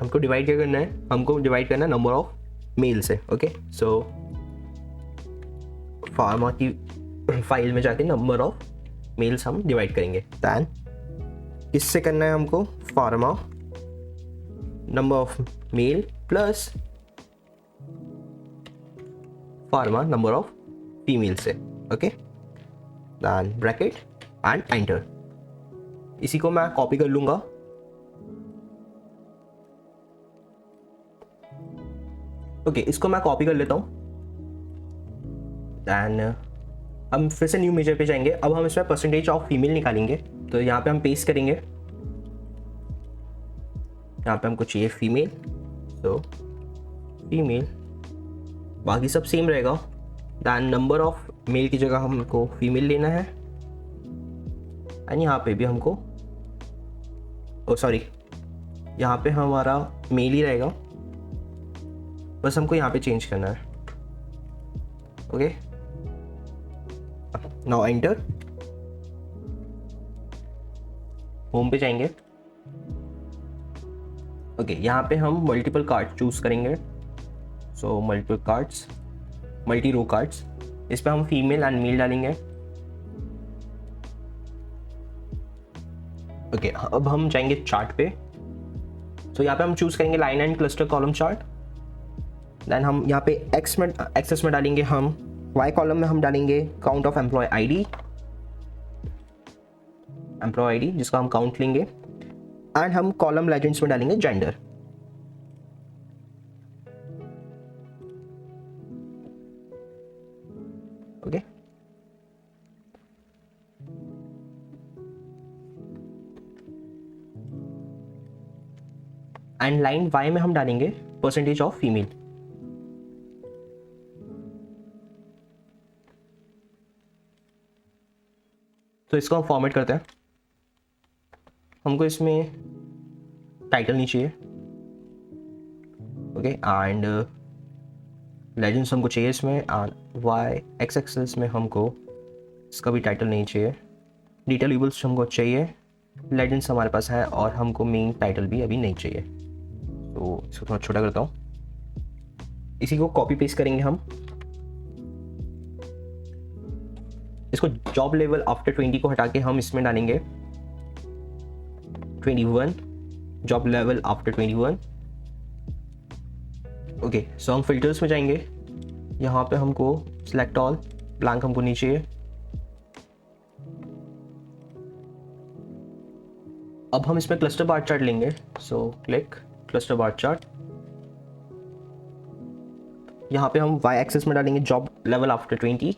हमको डिवाइड क्या करना है? हमको डिवाइड करना है नंबर ऑफ मेल से। ओके, सो फार्मा की फाइल में जाके नंबर ऑफ मेल्स हम डिवाइड करेंगे। दैन इससे करना है हमको formula number of male plus formula number of female से। Okay, then bracket and enter. इसी को मैं कॉपी कर लूंगा। ओके, इसको मैं कॉपी कर लेता हूं। दैन हम फिर से न्यू मेजर पे जाएंगे। अब हम इसमें परसेंटेज ऑफ फीमेल निकालेंगे। तो यहाँ पे हम पेस्ट करेंगे, यहाँ पे हमको चाहिए फीमेल, तो फीमेल, बाकी सब सेम रहेगा। दैन नंबर ऑफ मेल की जगह हमको फीमेल लेना है, एंड यहाँ पे भी हमको यहाँ पे हमारा मेल ही रहेगा, बस हमको यहाँ पे चेंज करना है। Okay, now enter. होम पे जाएंगे। ओके, यहाँ पे हम मल्टीपल कार्ड चूज करेंगे। सो मल्टीपल कार्ड्स, मल्टी रो कार्ड्स, इस पे हम फीमेल एंड मेल डालेंगे। ओके, अब हम जाएंगे चार्ट पे। सो यहाँ पे हम चूज करेंगे line and cluster column chart. Then हम यहाँ पे एक्सेस में डालेंगे, हम वाई कॉलम में हम डालेंगे काउंट ऑफ एम्प्लॉय आईडी, जिसका हम काउंट लेंगे, एंड हम कॉलम लेजेंड्स में डालेंगे gender. Okay, and line Y में हम डालेंगे परसेंटेज ऑफ फीमेल। तो इसको हम फॉर्मेट करते हैं। हमको इसमें टाइटल नहीं चाहिए, ओके, एंड लेजेंड्स हमको चाहिए इसमें, एंड वाई एक्स एक्सेस में हमको इसका भी टाइटल नहीं चाहिए। डिटेल लेबल्स हमको चाहिए, लेजेंड्स हमारे पास है, और हमको मेन टाइटल भी अभी नहीं चाहिए। तो इसको थोड़ा छोटा करता हूँ। इसी को कॉपी पेस्ट करेंगे हम। इसको जॉब लेवल आफ्टर 20 को हटा के हम इसमें डालेंगे 21, job level after 21। Okay, so हम फिल्टर्स में जाएंगे। यहाँ पे हमको सिलेक्ट ऑल, ब्लैंक हमको नहीं चाहिए। अब हम इसमें क्लस्टर बार चार्ट लेंगे, so click cluster bar chart. यहाँ पे हम वाई एक्सेस में डालेंगे job level after 20,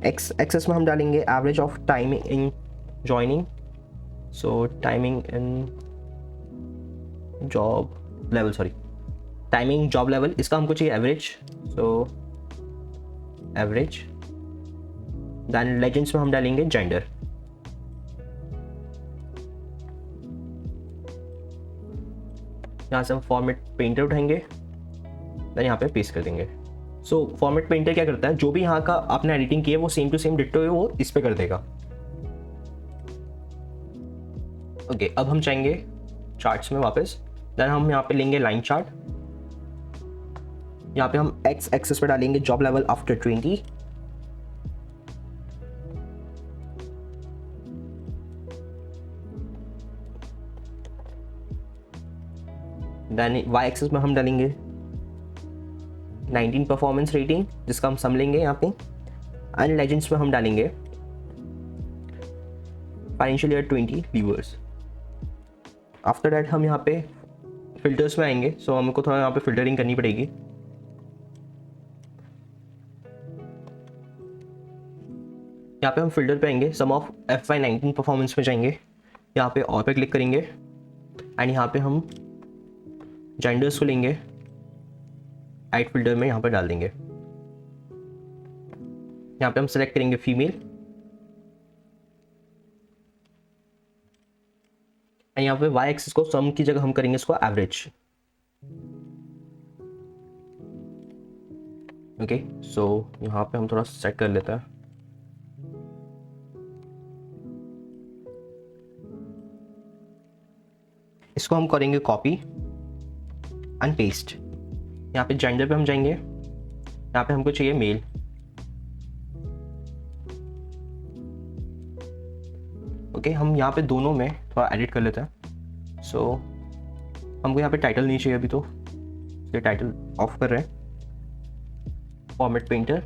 X axis में हम डालेंगे average of timing in joining, so timing in job level, sorry timing job level, इसका हमको चाहिए average, so average. Then legends में हम डालेंगे जेंडर। यहाँ से हम फॉर्मेट पेंटर उठाएंगे, देन यहाँ पे पेस्ट कर देंगे। सो फॉर्मेट पेंटर क्या करता है, जो भी यहाँ का आपने एडिटिंग की है वो सेम टू सेम डिट्टो है वो इस पे कर देगा। ओके, अब हम चाहेंगे चार्ट्स में वापस, देन हम यहाँ पे लेंगे लाइन चार्ट। यहाँ पे हम एक्स एक्सेस पे डालेंगे job level after 20, then Y axis में हम डालेंगे 19 परफॉर्मेंस रेटिंग, जिसका हम सम लेंगे यहाँ पे, एंड लेजेंड्स में हम डालेंगे financial year 20 levers. After that हम यहाँ पे फिल्टर्स में आएंगे, सो हमको थोड़ा यहाँ पे फिल्टरिंग करनी पड़ेगी। यहाँ पे हम फिल्टर पे आएंगे, सम ऑफ FY19 परफॉर्मेंस में जाएंगे, यहाँ पे और पे क्लिक करेंगे, एंड यहाँ पे हम जेंडर्स को लेंगे, ऐड फिल्टर में यहाँ पे डाल देंगे। यहाँ पे हम सेलेक्ट करेंगे फीमेल, एंड यहाँ पे वाई एक्सिस को सम की जगह हम करेंगे इसको एवरेज। ओके, सो यहाँ पे हम थोड़ा सेट कर लेते हैं। इसको हम करेंगे कॉपी एंड पेस्ट। यहाँ पे जेंडर पे हम जाएंगे, यहाँ पे हमको चाहिए मेल, ओके, हम यहाँ पे दोनों में थोड़ा एडिट कर लेते हैं। सो हमको यहाँ पे टाइटल नहीं चाहिए अभी, तो ये टाइटल ऑफ कर रहे हैं, फॉर्मेट पेंटर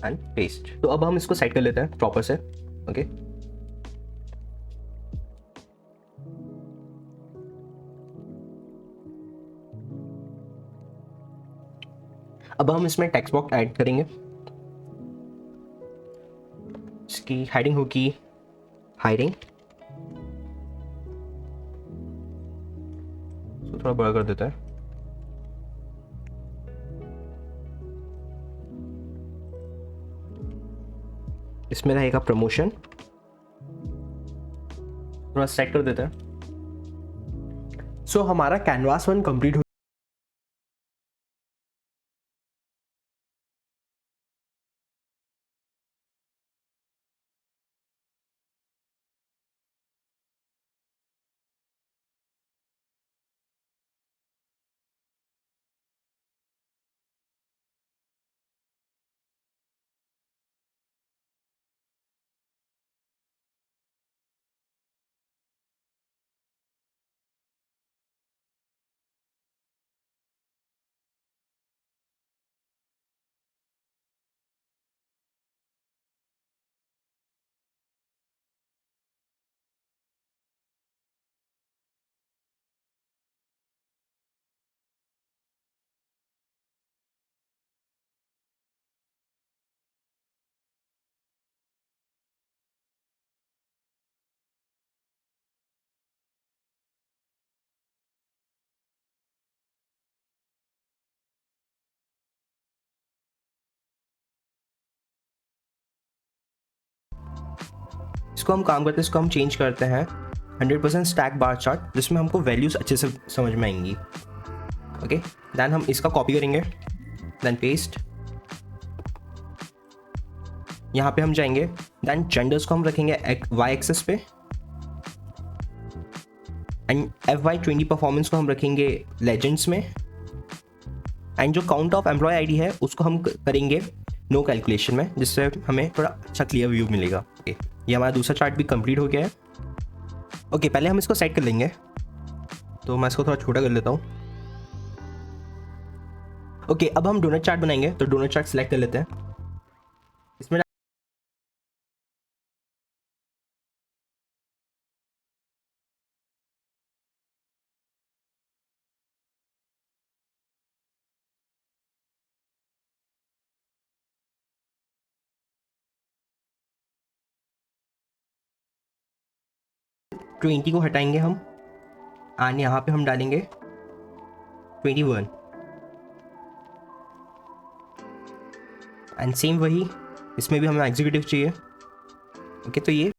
एंड पेस्ट। तो अब हम इसको सेट कर लेते हैं प्रॉपर से, ओके। अब हम इसमें टेक्स्ट बॉक्स ऐड करेंगे, इसकी हेडिंग होगी हायरिंग, तो थोड़ा बड़ा कर देता है। इसमें रहेगा प्रमोशन, थोड़ा सेट कर देता है। सो हमारा कैनवास 1 कंप्लीट हो इसको हम काम करते हैं, इसको हम चेंज करते हैं 100% स्टैक बार चार्ट, जिसमें हमको वैल्यूज़ अच्छे से समझ में आएंगी। ओके, देन हम इसका कॉपी करेंगे, देन पेस्ट, यहाँ पे हम जाएंगे, देन जेंडर्स को हम रखेंगे वाई एक्सेस पे, एंड FY20 परफॉर्मेंस को हम रखेंगे लेजेंड्स में, एंड जो काउंट ऑफ एम्प्लॉय आईडी है उसको हम करेंगे नो कैलकुलेशन में, जिससे हमें थोड़ा अच्छा क्लियर व्यू मिलेगा। ओके, ये हमारा दूसरा चार्ट भी कंप्लीट हो गया है। ओके, पहले हम इसको सेट कर लेंगे, तो मैं इसको थोड़ा छोटा कर लेता हूँ। ओके, अब हम डोनट चार्ट बनाएंगे, तो डोनट चार्ट सेलेक्ट कर लेते हैं। इसमें ट्वेंटी को हटाएंगे हम, एंड यहाँ पे हम डालेंगे 21, एंड सेम वही, इसमें भी हमें एग्जीक्यूटिव चाहिए। ओके, तो ये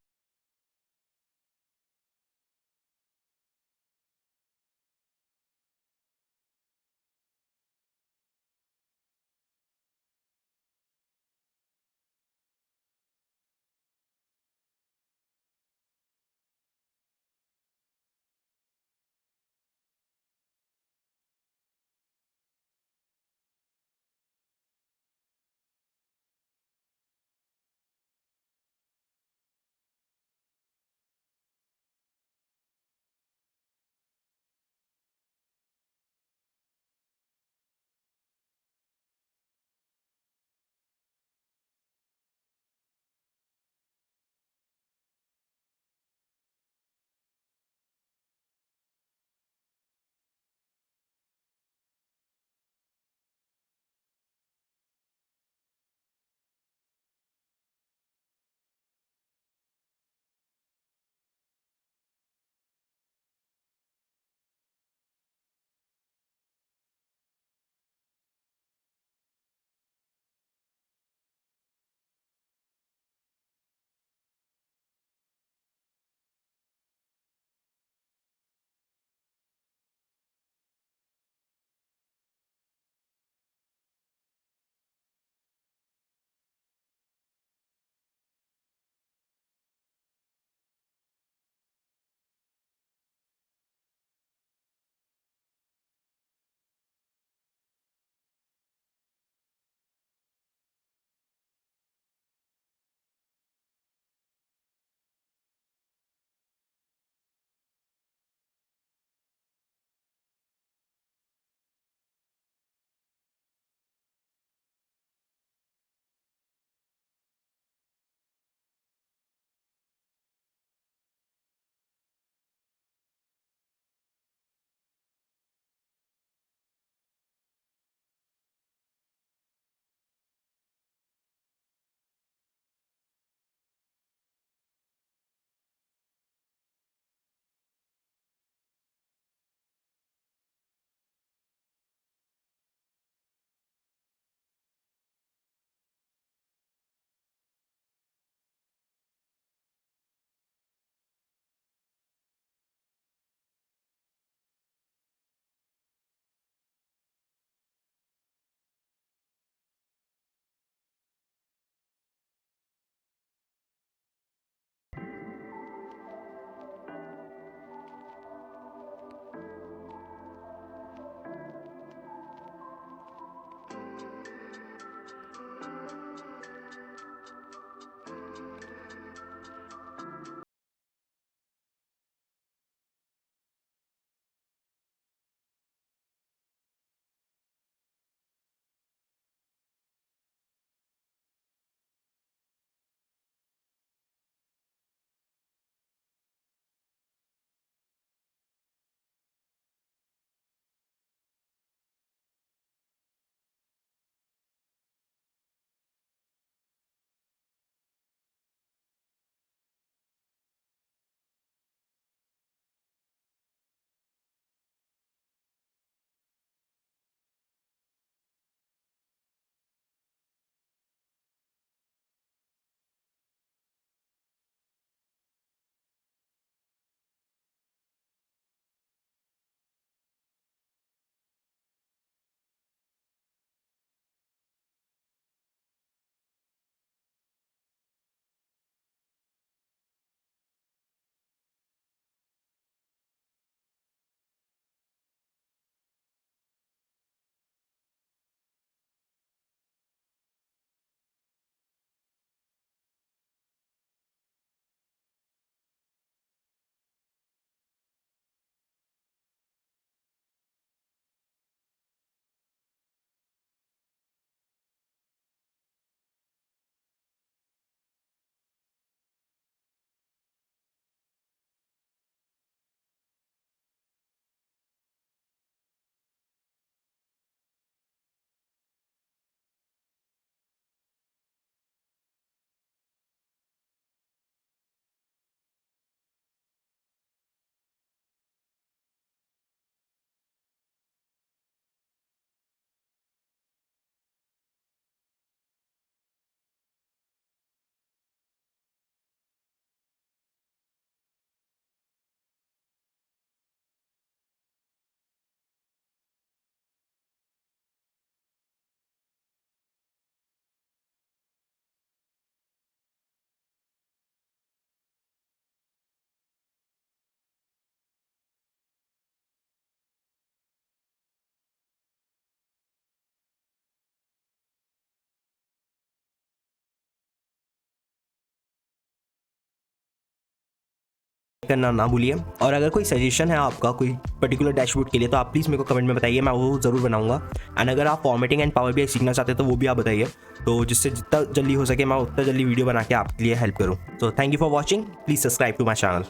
करना ना भूलिए। और अगर कोई सजेशन है आपका कोई पर्टिकुलर डैशबोर्ड के लिए तो आप प्लीज़ मेरे को कमेंट में बताइए, मैं वो ज़रूर बनाऊंगा। एंड अगर आप फॉर्मेटिंग एंड पावर बीआई सीखना चाहते हैं तो वो भी आप बताइए, तो जिससे जितना जल्दी हो सके मैं उतना जल्दी वीडियो बना के आपके लिए हेल्प करूँ। तो thank you for watching, please subscribe to my channel.